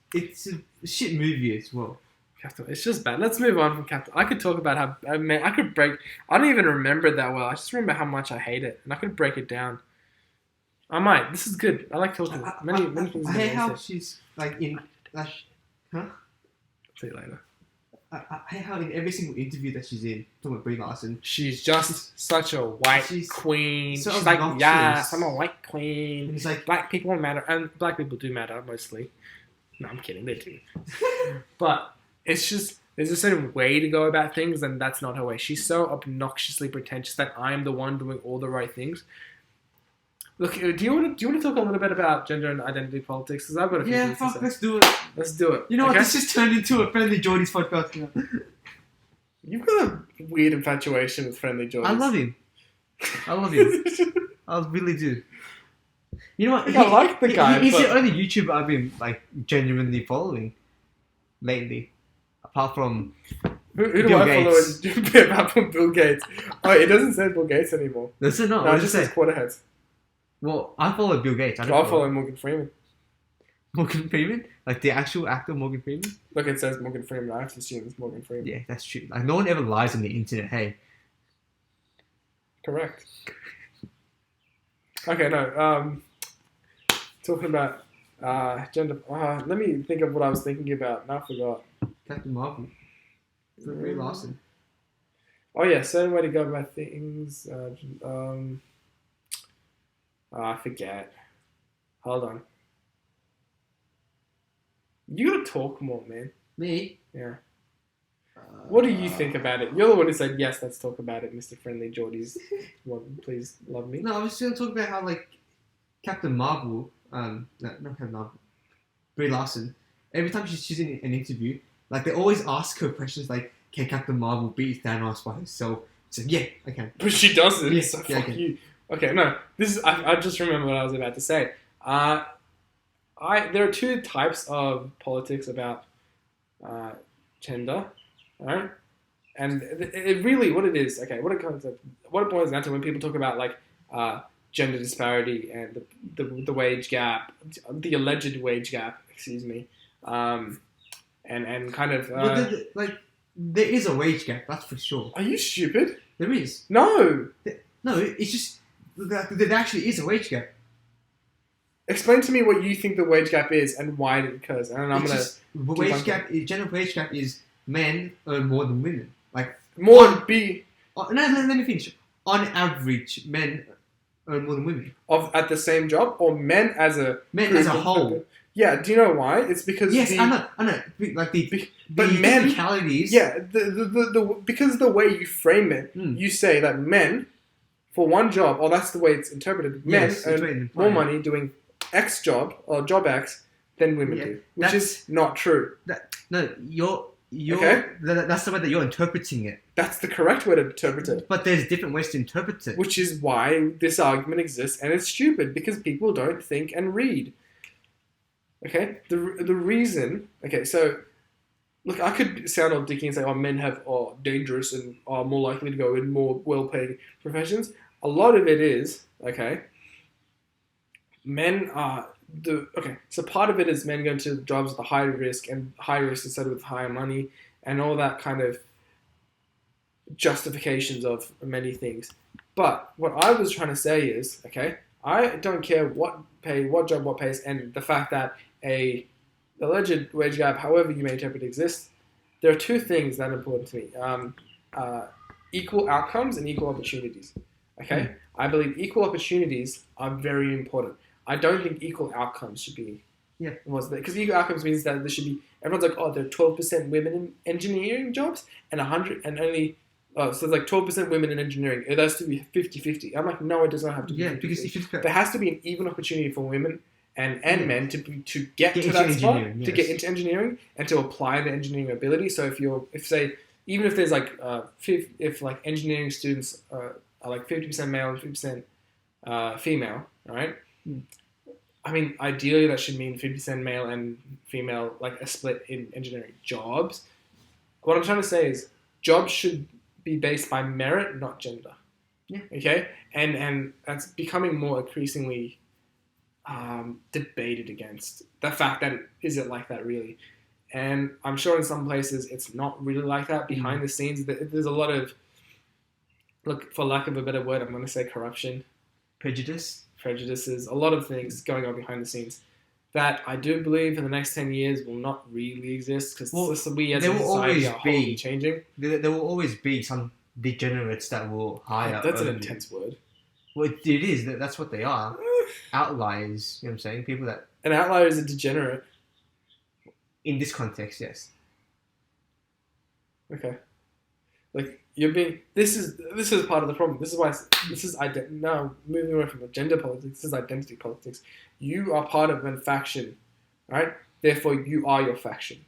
a shit movie as well. Captain, it's just bad. Let's move on from Captain. I could talk about how I could break. I don't even remember it that well. I just remember how much I hate it, and I could break it down. I might. This is good. I like talking. Many things. I hate how she's like in like, huh? See you later. I hate how in every single interview that she's in, talking about Brie Larson, she's just such a white queen. So she's like, obnoxious. yes, I'm a white queen. And it's like, black people matter, and black people do matter mostly. No, I'm kidding. They do. But it's just there's a certain way to go about things, and that's not her way. She's so obnoxiously pretentious that I'm the one doing all the right things. Look, do you want to talk a little bit about gender and identity politics? Because I've got a few things to say. Let's do it. Let's do it. You know what? This just turned into a Friendly Jordy's podcast now. You've got a weird infatuation with Friendly Jordy. I love him. I really do. You know what? I like the guy. He's the only YouTuber I've been like genuinely following lately, apart from who do Bill I Gates. follow? Apart from Bill Gates. Oh, it doesn't say Bill Gates anymore. Does it not? No, it just says Quarterheads. Well, I follow Bill Gates. I follow Morgan Freeman. Morgan Freeman? Like the actual actor Morgan Freeman? Look, it says Morgan Freeman. I have to assume it's Morgan Freeman. Yeah, that's true. Like, no one ever lies on the internet, hey. Correct. Okay, no. Talking about gender. Let me think of what I was thinking about. Now I forgot. Captain Marvel. Brie Larson. Oh yeah, certain way to go about things. I forget. Hold on. You gotta talk more, man. Me? Yeah. What do you think about it? You're the one who said, yes, let's talk about it, Mr. Friendly Jordy's. Please love me. No, I was going to talk about how, like, Captain Marvel, not Captain Marvel, Brie Larson, every time she's in an interview, like, they always ask her questions like, can Captain Marvel beat Thanos by herself? She's like, yeah, I can. But she doesn't, yeah, so yeah, fuck you. Okay, no, this is, I just remember what I was about to say. There are two types of politics about gender, right? And it really, what it is, okay, what it boils down to when people talk about like gender disparity and the wage gap, the alleged wage gap, excuse me, and kind of. Like, there is a wage gap, that's for sure. Are you stupid? There is. No. No, it's just there actually is a wage gap. Explain to me what you think the wage gap is and why it occurs. And I'm gonna The wage gap. General wage gap is men earn more than women. Like more on, be no, let me finish. On average, men earn more than women. at the same job, or men as a whole. Yeah, do you know why? It's because yes, I know. Like the men technicalities. Yeah, the because the way you frame it, you say that men for one job, or that's the way it's interpreted. Men earn more money doing X job or job X than women do, which is not true. You're okay? That's the way that you're interpreting it. That's the correct way to interpret it. But there's different ways to interpret it. Which is why this argument exists, and it's stupid because people don't think and read. Okay, the reason. Okay, so look, I could sound all dicky and say, "Oh, men are dangerous and are more likely to go in more well-paid professions." A lot of it is men are So part of it is men going to jobs with a high risk instead of with higher money and all that kind of justifications of many things. But what I was trying to say is, I don't care what job what pays, and the fact that a alleged wage gap, however you may interpret it, exists. There are two things that are important to me: equal outcomes and equal opportunities. I believe equal opportunities are very important. I don't think equal outcomes should be. Because equal outcomes means that there should be. Everyone's like, oh, there are 12% women in engineering jobs and 100 and only. Oh, so there's like 12% women in engineering. It has to be 50-50. I'm like, no, it does not have to be 50-50. Because if there has to be an even opportunity for women and men to get to that spot, to get into engineering and to apply the engineering ability. So even if there's like if like engineering students are like 50% male and 50% female, right? I mean, ideally that should mean 50% male and female, like a split in engineering jobs. What I'm trying to say is jobs should be based by merit, not gender. Okay? And that's becoming more increasingly debated against the fact that is it like that really? And I'm sure in some places it's not really like that. Behind the scenes, there's a lot of, look, for lack of a better word, I'm going to say corruption. Prejudices, a lot of things going on behind the scenes that I do believe in the next 10 years will not really exist because we as a society are wholly changing. There will always be some degenerates that will hire. That's an intense word. Well, it is. That's what they are. Outliers, you know what I'm saying? People that... An outlier is a degenerate. In this context, yes. Okay. Like, you're being... This is part of the problem. This is why... Now, moving away from gender politics, this is identity politics. You are part of a faction, right? Therefore, you are your faction.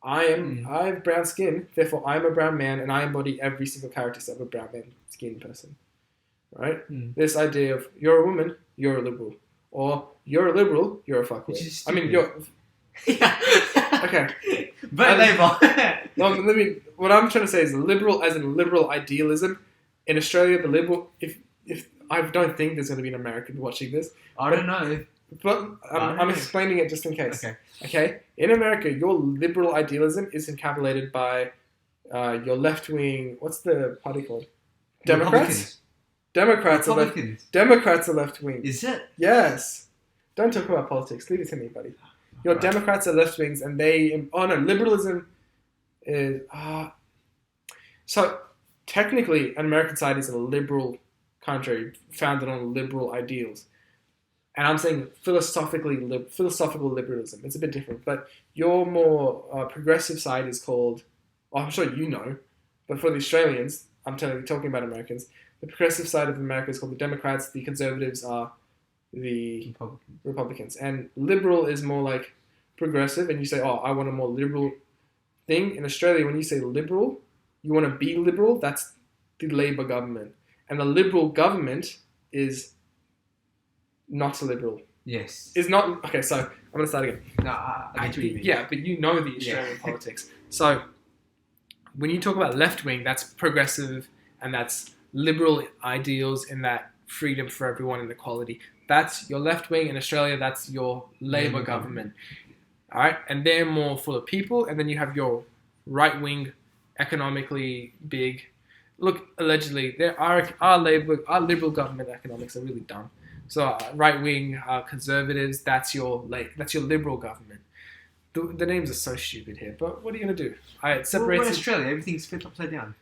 I have brown skin, therefore I'm a brown man, and I embody every single characteristic of a brown man skin person. Right? This idea of you're a woman, you're a liberal. Or you're a liberal, you're a fuckwit. I mean, you're... Okay. But Labour. What I'm trying to say is liberal as in liberal idealism. In Australia, the liberal... If I don't think there's going to be an American watching this. I don't know. But I'm explaining it just in case. Okay? In America, your liberal idealism is encapsulated by your left-wing... What's the party called? Democrats? Democrats are left-wing. Is it? Yes. Don't talk about politics. Leave it to me, buddy. Your Democrats are left-wings and they... Oh, no. Liberalism is... So, technically, an American society is a liberal country founded on liberal ideals. And I'm saying philosophical liberalism. It's a bit different. But your more progressive side is called... I'm sure you know. But for the Australians, I'm talking about Americans, the progressive side of America is called the Democrats. The conservatives are the Republicans. And liberal is more like progressive. And you say, oh, I want a more liberal thing. In Australia, when you say liberal, you want to be liberal, that's the Labour government. And the Liberal government is not liberal. Yes. Is not... Okay, so I'm going to start again. No, I get what you mean. Yeah, but you know the Australian politics. So when you talk about left-wing, that's progressive and that's liberal ideals in that freedom for everyone and equality. That's your left-wing. In Australia, that's your Labour government. All right? And they're more for the people. And then you have your right-wing, economically big... look, allegedly, our liberal government economics are really dumb. So right wing conservatives, that's your liberal government. The names are so stupid here, but what are you gonna do? It separates. We're Australia. Everything's flipped upside down.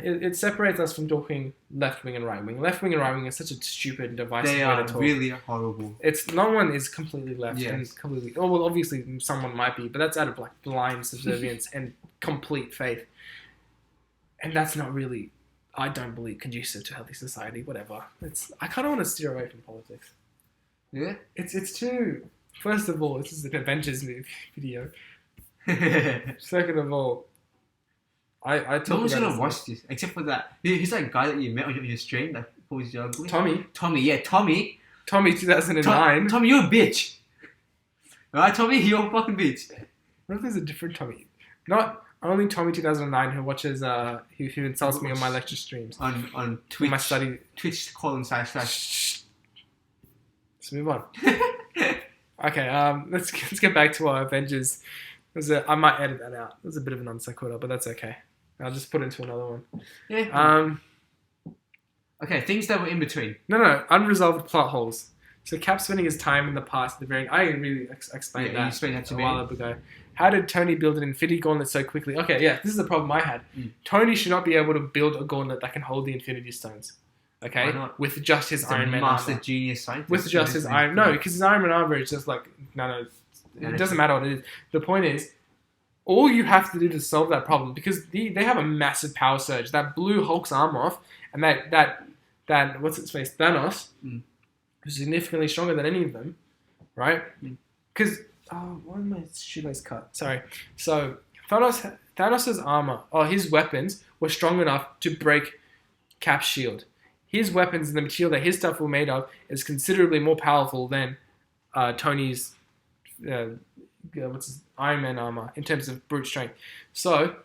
It separates us from talking left wing and right wing. Left wing and right wing is such a stupid and divisive They way are to talk. really horrible. No one is completely left Yes. and completely. Oh well, obviously someone might be, but that's out of like blind subservience and complete faith. And that's not really, I don't believe, conducive to healthy society. Whatever. I kind of want to steer away from politics. Yeah. It's too. First of all, this is an Avengers movie video. Second of all, I No one's about gonna this watch this except for that. He's that guy that you met on your stream. That was your Tommy. Tommy, yeah, Tommy. Tommy 2009. Tommy, you're a bitch. Alright, Tommy, you're a fucking bitch. What if there's a different Tommy? Not only Tommy 2009 who watches who insults me on my lecture streams. On Twitch. My study. Twitch colon / Let's move on. Okay, let's get back to our Avengers. I might edit that out. It was a bit of an non sequitur, but that's okay. I'll just put it into another one. Yeah. Okay, things that were in between. No, unresolved plot holes. So Cap spending his time in the past at the very. I really explained that. You explained that to a me. while ago. How did Tony build an Infinity Gauntlet so quickly? Okay, yeah, this is the problem I had. Tony should not be able to build a gauntlet that can hold the Infinity Stones. Okay, Why not? with just his He's a Iron Man master armor. genius scientist. With just his Iron, no, because his Iron Man armor is just like no, it doesn't matter what it is. The point is, all you have to do to solve that problem, because they have a massive power surge that blew Hulk's arm off, and that what's its face Thanos, who's significantly stronger than any of them, right? Because why am my shoelace cut? Sorry. So Thanos's armor, his weapons were strong enough to break Cap's shield. His weapons and the material that his stuff were made of is considerably more powerful than Tony's Iron Man armor in terms of brute strength. So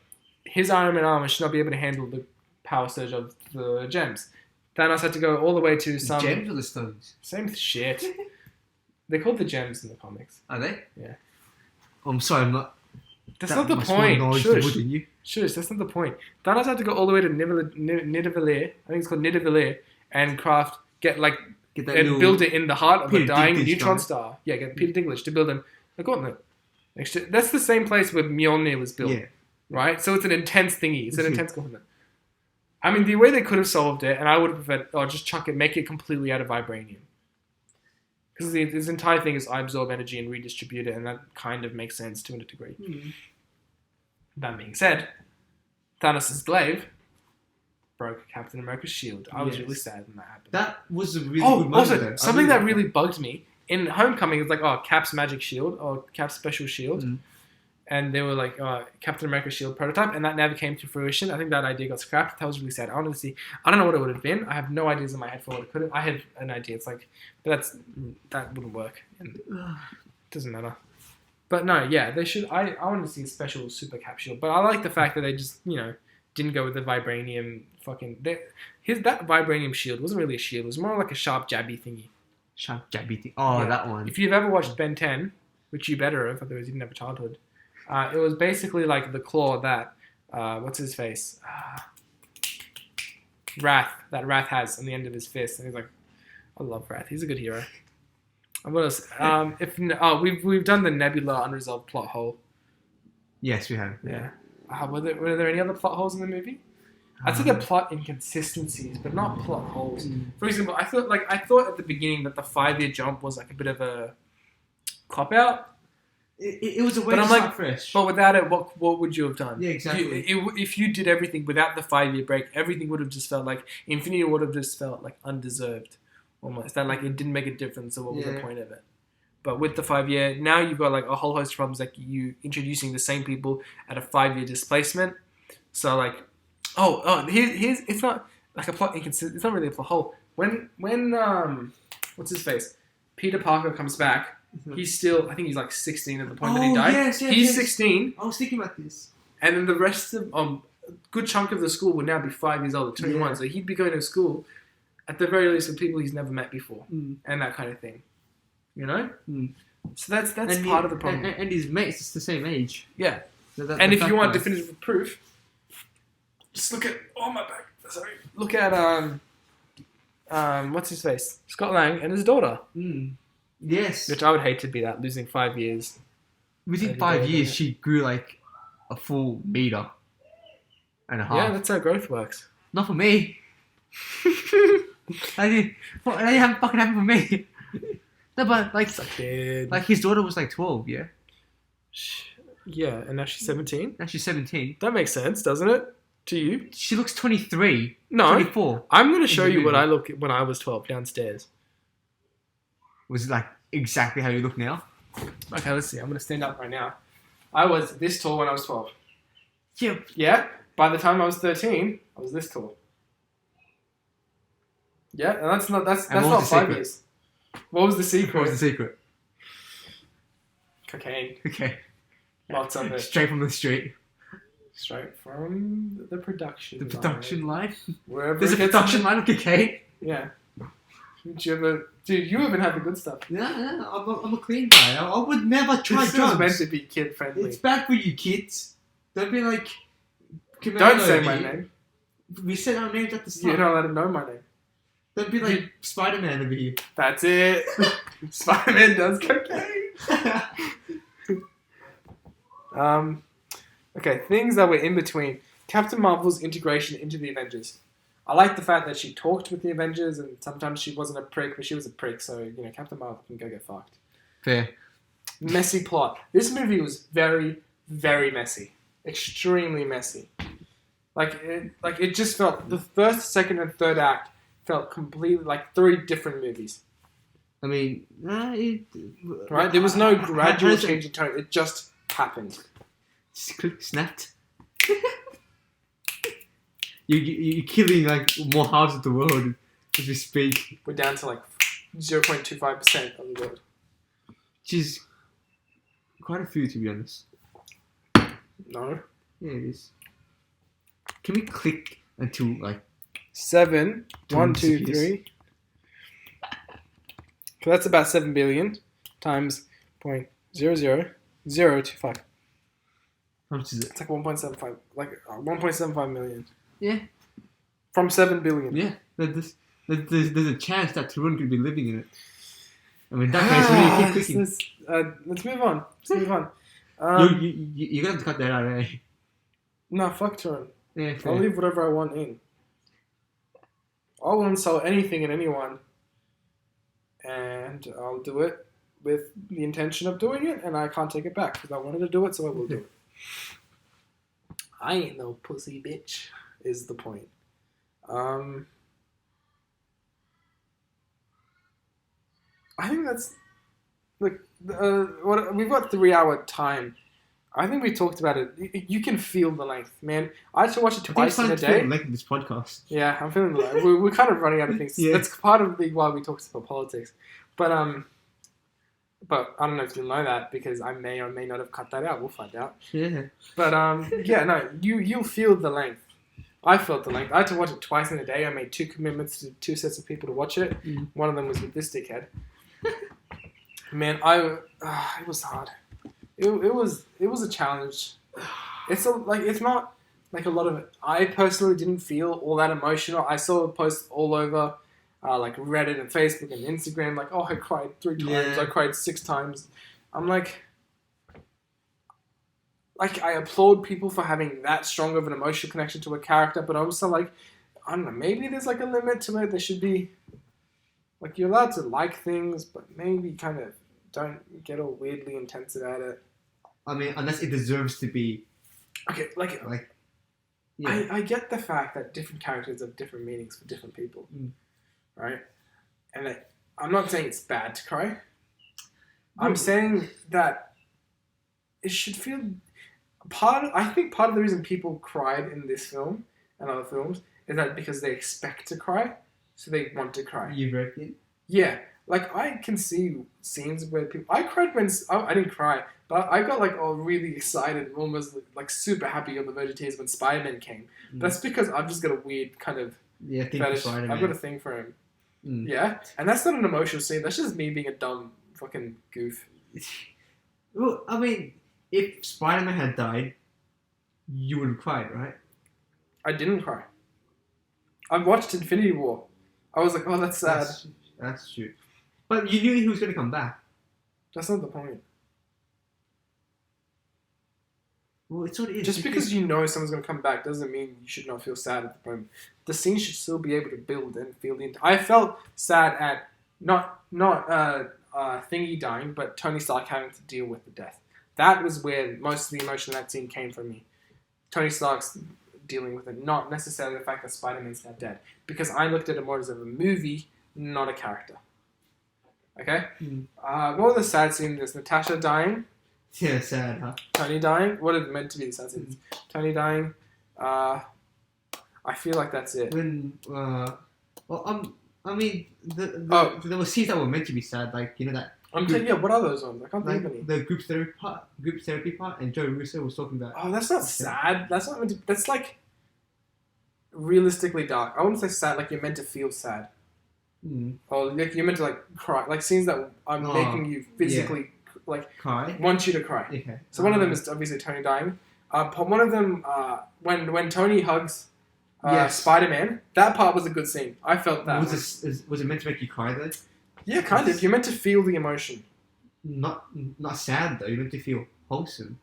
his Iron Man armor should not be able to handle the power surge of the gems. Thanos had to go all the way to some gems or the stones? Same shit. They're called the gems in the comics. Are they? Yeah. I'm sorry, I'm not. That's not the point. Shush, that's not the point. Thanos had to go all the way to Nidavellir. I think it's called Nidavellir, and build it in the heart of a dying neutron star. Yeah, get Peter Dinklage to build a gauntlet. That's the same place where Mjolnir was built. Yeah. Right? So it's an intense thingy. It's an intense gauntlet. I mean, the way they could have solved it, and I would have preferred, just chuck it, make it completely out of vibranium. Because this entire thing is I absorb energy and redistribute it, and that kind of makes sense to a degree. That being said, Thanos' glaive broke Captain America's shield. I was really sad when that happened. That was a really good moment. Also, something that really bugged me, in Homecoming, it was like, Cap's magic shield, or Cap's special shield. And they were like, Captain America's shield prototype, and that never came to fruition. I think that idea got scrapped. That was really sad. I wanted to see, I don't know what it would have been. I have no ideas in my head for what it could have. I had an idea. It's like, but that wouldn't work. And it doesn't matter. But no, yeah, they should. I wanted to see a special super Cap shield, but I like the fact that they just, didn't go with the vibranium fucking. That vibranium shield wasn't really a shield. It was more like a sharp jabby thingy. Sharp jabby thing. Oh, yeah. That one. If you've ever watched Ben 10, which you better have, otherwise you didn't have a childhood. It was basically like the claw that, what's his face? Wrath has on the end of his fist. And he's like, I love Wrath. He's a good hero. And what else? We've done the Nebula unresolved plot hole. Yes, we have. Yeah. Were there any other plot holes in the movie? I'd say they're plot inconsistencies, but not plot holes. For example, I thought at the beginning that the 5-year jump was like a bit of a cop out. It was a way to start fresh. But without it, what would you have done? Yeah, exactly. If you did everything without the 5-year break, everything would have just felt like Infinity would have just felt like undeserved, almost. That like it didn't make a difference. So what was the point of it? But with the 5-year, now you've got like a whole host of problems, like you introducing the same people at a 5-year displacement. So like, here's it's not like a plot inconsistent. It's not really a plot hole. When what's his face? Peter Parker comes back. He's still, I think he's like 16 at the point that he died. Yes, he's 16. I was thinking about this. And then the rest of, a good chunk of the school would now be 5 years old, 21. Yeah. So he'd be going to school, at the very least, with people he's never met before. And that kind of thing. So that's part of the problem. And his mate's just the same age. Yeah. So and if you want definitive proof, Just look at my back. Sorry. Look at what's his face? Scott Lang and his daughter. Yes. Which I would hate to be that, losing 5 years. Within 5 years, she grew like a full meter and a half. Yeah, that's how growth works. Not for me. That didn't fucking happen for me. No, but like his daughter was like 12, yeah? Yeah, and now she's 17? Now she's 17. That makes sense, doesn't it? To you? She looks 23. No. 24. I'm going to show you what I look when I was 12 downstairs. Was it like exactly how you look now? Okay, let's see. I'm going to stand up right now. I was this tall when I was 12. Yep. Yeah? By the time I was 13, I was this tall. Yeah, and that's not 5 years. What was the secret? What was the secret? Cocaine. Okay. Lots of it. Straight from the street. Straight from the production The production line. Wherever There's a production line of cocaine. Yeah. Dude, you even have the good stuff. Yeah, I'm a clean guy. I would never try This drugs. is meant to be kid friendly. It's bad for you kids. Don't be like... Kumail Don't say over my here. name. We said our names at the start. You're not allowed to know my name. Don't be like Spider-Man over here. That's it. Spider-Man does cocaine. Okay, things that were in between. Captain Marvel's integration into the Avengers. I like the fact that she talked with the Avengers, and sometimes she wasn't a prick, but she was a prick, so, Captain Marvel can go get fucked. Fair. Messy plot. This movie was very, very messy. Extremely messy. It just felt, the first, second, and third act felt completely like 3 different movies. I mean, Right? There was no gradual change in tone. It just happened. Just click, snapped. You're killing like more halves of the world as we speak. We're down to like 0.25% of the world. Which is quite a few, to be honest. No. Yeah, it is. Can we click until like 7. 1, 2, disappears? 3. So that's about 7 billion times 0.00025. How much is it? It's like 1.75, 1.75 million. Yeah. From 7 billion. Yeah. There's a chance that Tarun could be living in it. I mean, that case, we keep clicking. Let's move on. You're gonna have to cut that out, eh? No, fuck Turin. Yeah, fair. I'll leave whatever I want in. I will insult anything and anyone. And I'll do it with the intention of doing it, and I can't take it back because I wanted to do it, so I will do it. I ain't no pussy bitch, is the point. I think that's like we've got 3-hour time. I think we talked about it. You can feel the length, man. I had to watch it twice in a day. Like this podcast. Yeah, I'm feeling the length. We're kind of running out of things. Yeah. That's part of why we talked about politics. But I don't know if you'll know that because I may or may not have cut that out. We'll find out. Yeah. But yeah, no, you'll feel the length. I felt the length. I had to watch it twice in a day. I made 2 commitments to 2 sets of people to watch it. Mm. One of them was with this dickhead. Man, it was hard. It was a challenge. It's not like a lot of it. I personally didn't feel all that emotional. I saw posts all over, like Reddit and Facebook and Instagram, like, oh, I cried 3 times. Yeah. I cried 6 times. I'm like, I applaud people for having that strong of an emotional connection to a character, but also like, I don't know, maybe there's like a limit to it. There should be, like, you're allowed to like things, but maybe kind of don't get all weirdly intense about it. I mean, unless it deserves to be. Okay, Yeah. I get the fact that different characters have different meanings for different people, right? And I'm not saying it's bad to cry. I'm saying that it should feel I think part of the reason people cried in this film and other films is that because they expect to cry, so they want to cry. You reckon? Yeah, like I can see scenes where people. I cried when I didn't cry, but I got like all really excited, almost like super happy on the verge of tears when Spider-Man came. That's because I've just got a weird kind of Yeah, think fetish. Spider-Man. I've got a thing for him. Mm. Yeah, and that's not an emotional scene. That's just me being a dumb fucking goof. Well, I mean, if Spider-Man had died, you would have cried, right? I didn't cry. I watched Infinity War. I was like, oh, that's sad. That's true. But you knew he was going to come back. That's not the point. Well, it's what it is. Just because you know someone's going to come back doesn't mean you should not feel sad at the moment. The scene should still be able to build and feel the... I felt sad at not Thingy dying, but Tony Stark having to deal with the death. That was where most of the emotion in that scene came from me. Tony Stark's dealing with it, not necessarily the fact that Spider-Man's now dead. Because I looked at it more as of a movie, not a character. Okay? What were the sad scenes? There's Natasha dying. Yeah, sad, huh? Tony dying. What are meant to be the sad scenes? Tony dying. I feel like that's it. When, I mean, there were scenes that were meant to be sad, like, you know, that... I'm telling you, what are those ones? I can't think of any. The group therapy part, and Joe Russo was talking about... Oh, that's not sad. That's not meant to... That's, like, realistically dark. I wouldn't say sad, like, you're meant to feel sad. Or, like, you're meant to, like, cry. Like, scenes that are making you physically, like... Cry? Want you to cry. Okay. So one of them is obviously Tony dying. One of them, when Tony hugs Spider-Man, that part was a good scene. I felt that. Was it meant to make you cry, though? Yeah, kind of. You're meant to feel the emotion. Not sad, though. You're meant to feel wholesome.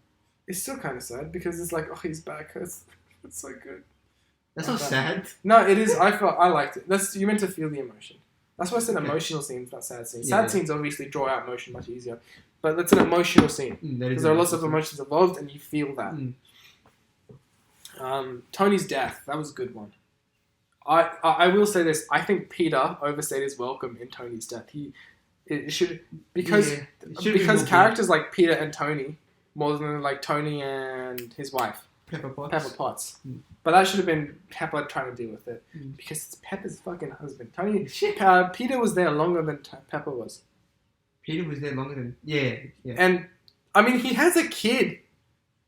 It's still kind of sad because it's like, oh, he's back. It's so good. That's not sad. No, it is. I liked it. You're meant to feel the emotion. That's why I said emotional scenes, not sad scenes. Sad scenes obviously draw out emotion much easier, but that's an emotional scene because there are lots of emotions involved, and you feel that. Tony's death, that was a good one. I will say this. I think Peter overstayed his welcome in Tony's death. Because characters like Peter and Tony more than like Tony and his wife Pepper Potts. But that should have been Pepper trying to deal with it because it's Pepper's fucking husband. Peter was there longer than Pepper was. Peter was there longer than yeah. And I mean, he has a kid.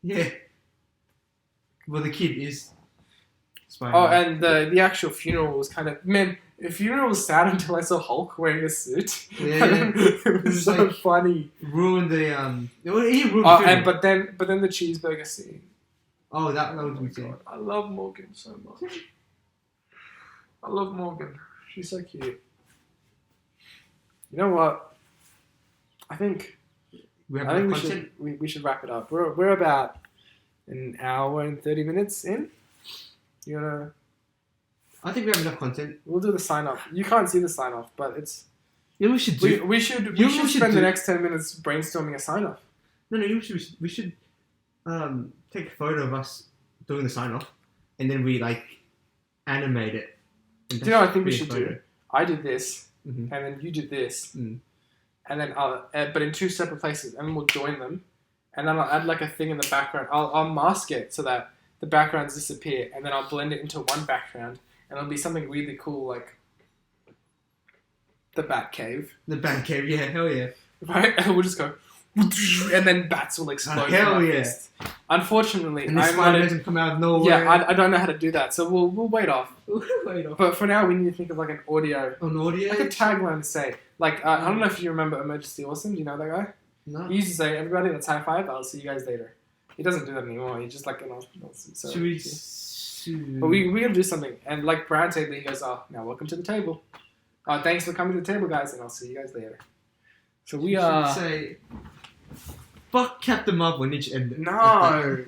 Yeah. Well, the kid is Spider-Man. Oh, and the actual funeral was kind of... Man, the funeral was sad until I saw Hulk wearing a suit. Yeah. It was so like, funny. Ruined the... He ruined the funeral. But then the cheeseburger scene. Oh, that was weird. I love Morgan so much. I love Morgan. She's so cute. You know what? I think we should wrap it up. We're about an hour and 30 minutes in. You wanna? I think we have enough content. We'll do the sign off. You can't see the sign off, but it's. Yeah, we should do. We should spend the next 10 minutes brainstorming a sign off. No, we should take a photo of us doing the sign off, and then we like animate it. Do you know what I think we should do? I did this, and then you did this, and then but in two separate places, and then we'll join them, and then I'll add like a thing in the background. I'll mask it so that the backgrounds disappear, and then I'll blend it into one background, and it'll be something really cool like the Bat Cave. The Bat Cave, yeah, hell yeah. Right, and we'll just go, and then bats will explode. Hell yeah! Fist. Unfortunately, and this Spider-Man come out of nowhere. Yeah, I don't know how to do that, so we'll wait off. Wait off. But for now, we need to think of like an audio, like a tagline to say. Like I don't know if you remember Emergency Awesome. Do you know that guy? No. He used to say, "Everybody, let's high five. I'll see you guys later." He doesn't do that anymore. He's just like an awesome. So, but we gotta do something. And like Brad Taylor, he goes, "Oh, now welcome to the table. Thanks for coming to the table, guys, and I'll see you guys later." So we say, "Fuck Captain Marvel" when you end it. No,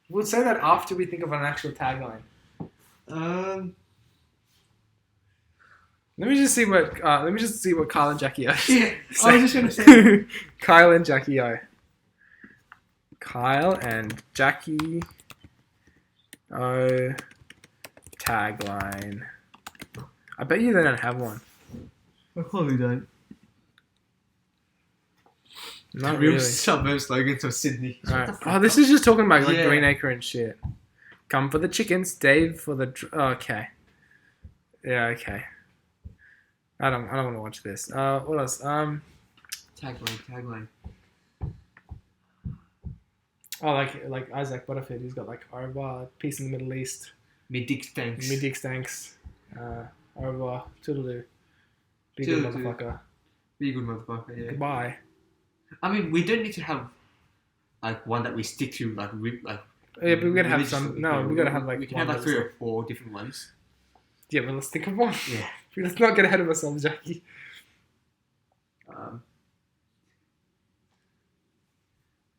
we'll say that after we think of an actual tagline. Let me just see what Kyle and Jacky-O say. Yeah, I was just gonna say Kyle and Jacky-O. Kyle and Jacky-O tagline. I bet you they don't have one. I probably don't. Not real really. suburb slogans of Sydney. Right. Oh, this is just talking about like Greenacre and shit. Come for the chickens, Dave for the. Okay. Yeah. Okay. I don't want to watch this. What else? Tagline. Oh, like Isaac Butterfield. He's got like over peace in the Middle East. Mid-dick stanks. Over toodaloo. Be good motherfucker. Be good motherfucker. Yeah. Goodbye. I mean, we don't need to have like one that we stick to, like Yeah, but we're gonna have Religious some. looking No, hero. we're gonna have like we can one have like that 3 is- or 4 different ones. Yeah, but let's think of one. Yeah. Let's not get ahead of ourselves, Jackie.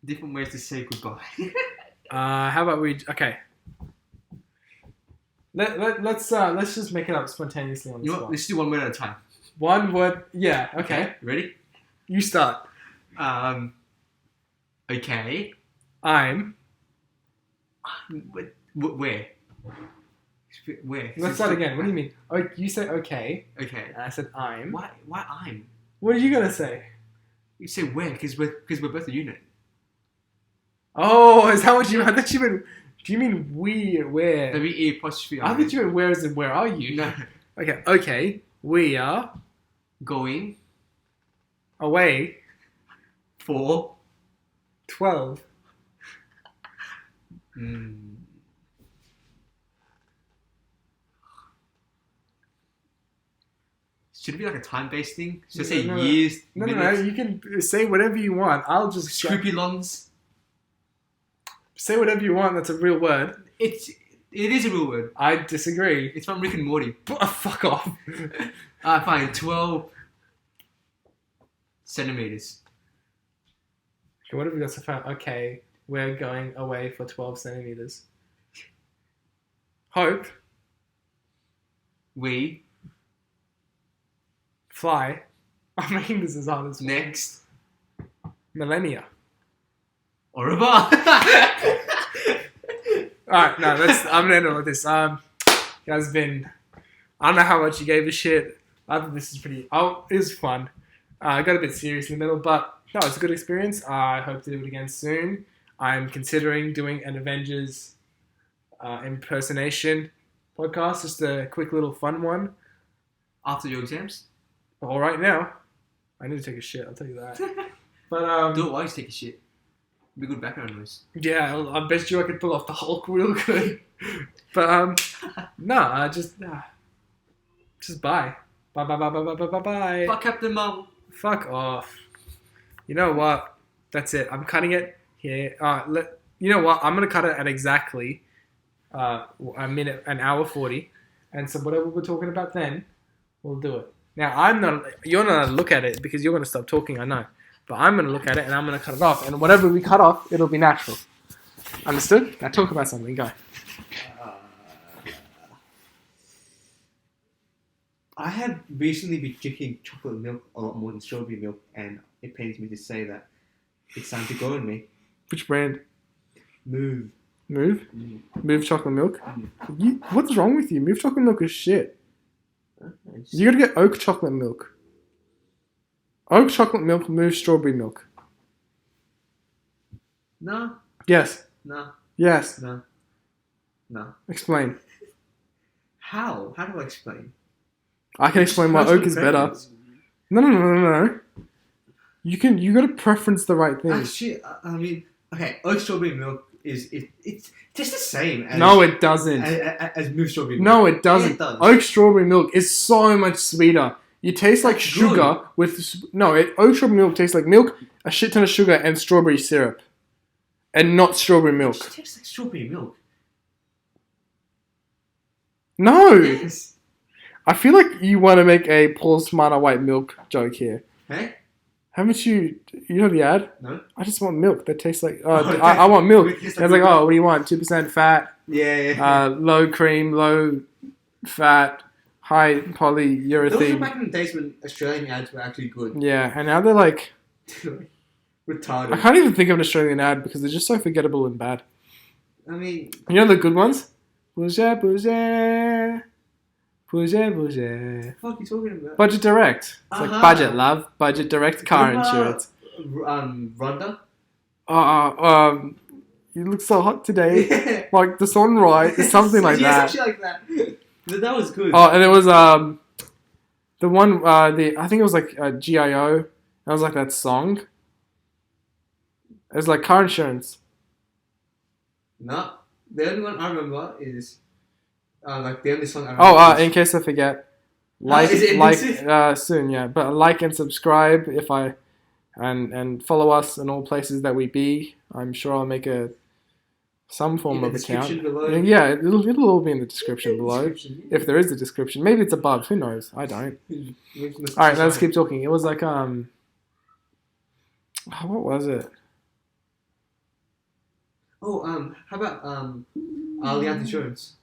Different ways to say goodbye. How about we? Okay. Let's just make it up spontaneously on the You know what? spot. Let's do one word at a time. One word. Yeah. Okay. Ready? You start. Okay. I'm. Where? Where? Let's start again. What do you mean? Oh, you say okay. Okay. And I said I'm. Why I'm? What are you gonna say? You say where? Because we're both a unit. Oh, is that what you? I thought you meant. Do you mean we? Where? W-E apostrophe I thought you meant where as in where are you? No. Okay. Okay. We are Going away. for 12. Should it be like a time-based thing? Should I No, say no, years? No. minutes? You can say whatever you want. I'll just Scrupulons. say whatever you want. That's a real word. It is a real word. I disagree. It's from Rick and Morty. Fuck off. Fine. 12 centimeters. Okay, what have we got so far? Okay, we're going away for 12 centimeters. Hope. We Fly. I'm making this as hard as next millennia. au revoir. Alright, no, I'm gonna end it with this. Guys, been. I don't know how much you gave a shit. I think this is pretty. Oh, it was fun. I got a bit serious in the middle, but no, it's a good experience. I hope to do it again soon. I'm considering doing an Avengers impersonation podcast, just a quick little fun one. After your exams, All right now, I need to take a shit. I'll tell you that. But do it while you take a shit. Be good background noise. yeah, I bet you I could pull off the Hulk real good. But no, just bye. Bye. Fuck Captain Marvel. Fuck off. You know what? That's it. I'm cutting it here. You know what? I'm gonna cut it at exactly a minute, an hour 40, and so whatever we're talking about then, we'll do it. Now you're not gonna look at it because you're gonna stop talking. I know, but I'm gonna look at it and I'm gonna cut it off, and whatever we cut off, it'll be natural. Understood? Now talk about something. Go. I have recently been drinking chocolate milk a lot more than strawberry milk, and it pains me to say that it's time to go on me. Which brand? Move. Move? Mm. Move chocolate milk? Mm. What's wrong with you? Move chocolate milk is shit. It's- You gotta get oak chocolate milk. Oak chocolate milk, Move strawberry milk. No, Yes. no, Yes. no, no. Explain. How? How do I explain? I can explain why oak is better. No. You gotta preference the right thing. Actually, I mean, okay, oat strawberry milk it's just the same as No, it doesn't. as Move strawberry milk. No, it doesn't. Yeah, it does. Oak strawberry milk is so much sweeter. You taste like That's sugar with oak strawberry milk tastes like milk, a shit ton of sugar, and strawberry syrup, and not strawberry milk. It tastes like strawberry milk. No, Yes. I feel like you want to make a Paul Smarter white milk joke here. Hey? Haven't you know the ad? No. I just want milk that tastes like. okay. I want milk. It And tastes it's like like, milk. oh, what do you want? 2% fat, Yeah. low cream, low fat, high Those were polyurethane. back in the days when Australian ads were actually good. Yeah, and now they're like, Retarded. I can't even think of an Australian ad because they're just so forgettable and bad. I mean, You know the good ones? Bouger, bouger, bouger, bouger. what the fuck are you talking about? Budget Direct. It's like Uh-huh. budget, love. Budget Direct car Remember, insurance. Rhonda? You look so hot today. Like the sunrise, it's something like yeah, that. something like that. That was good. Oh, and it was the one I think it was like Jacky-O. That was like that song. It was like car insurance. No, the only one I remember is like the only song I remember. Oh, in case I forget, is it soon, yeah. But like and subscribe and follow us in all places that we be. I'm sure I'll make a some form In the of account. description below. Yeah, it'll all be in the description below. Description, If there is a description. Maybe it's above. Who knows? I don't. yeah. Alright, let's keep talking. It was like, what was it? Oh, how about Allianz Insurance?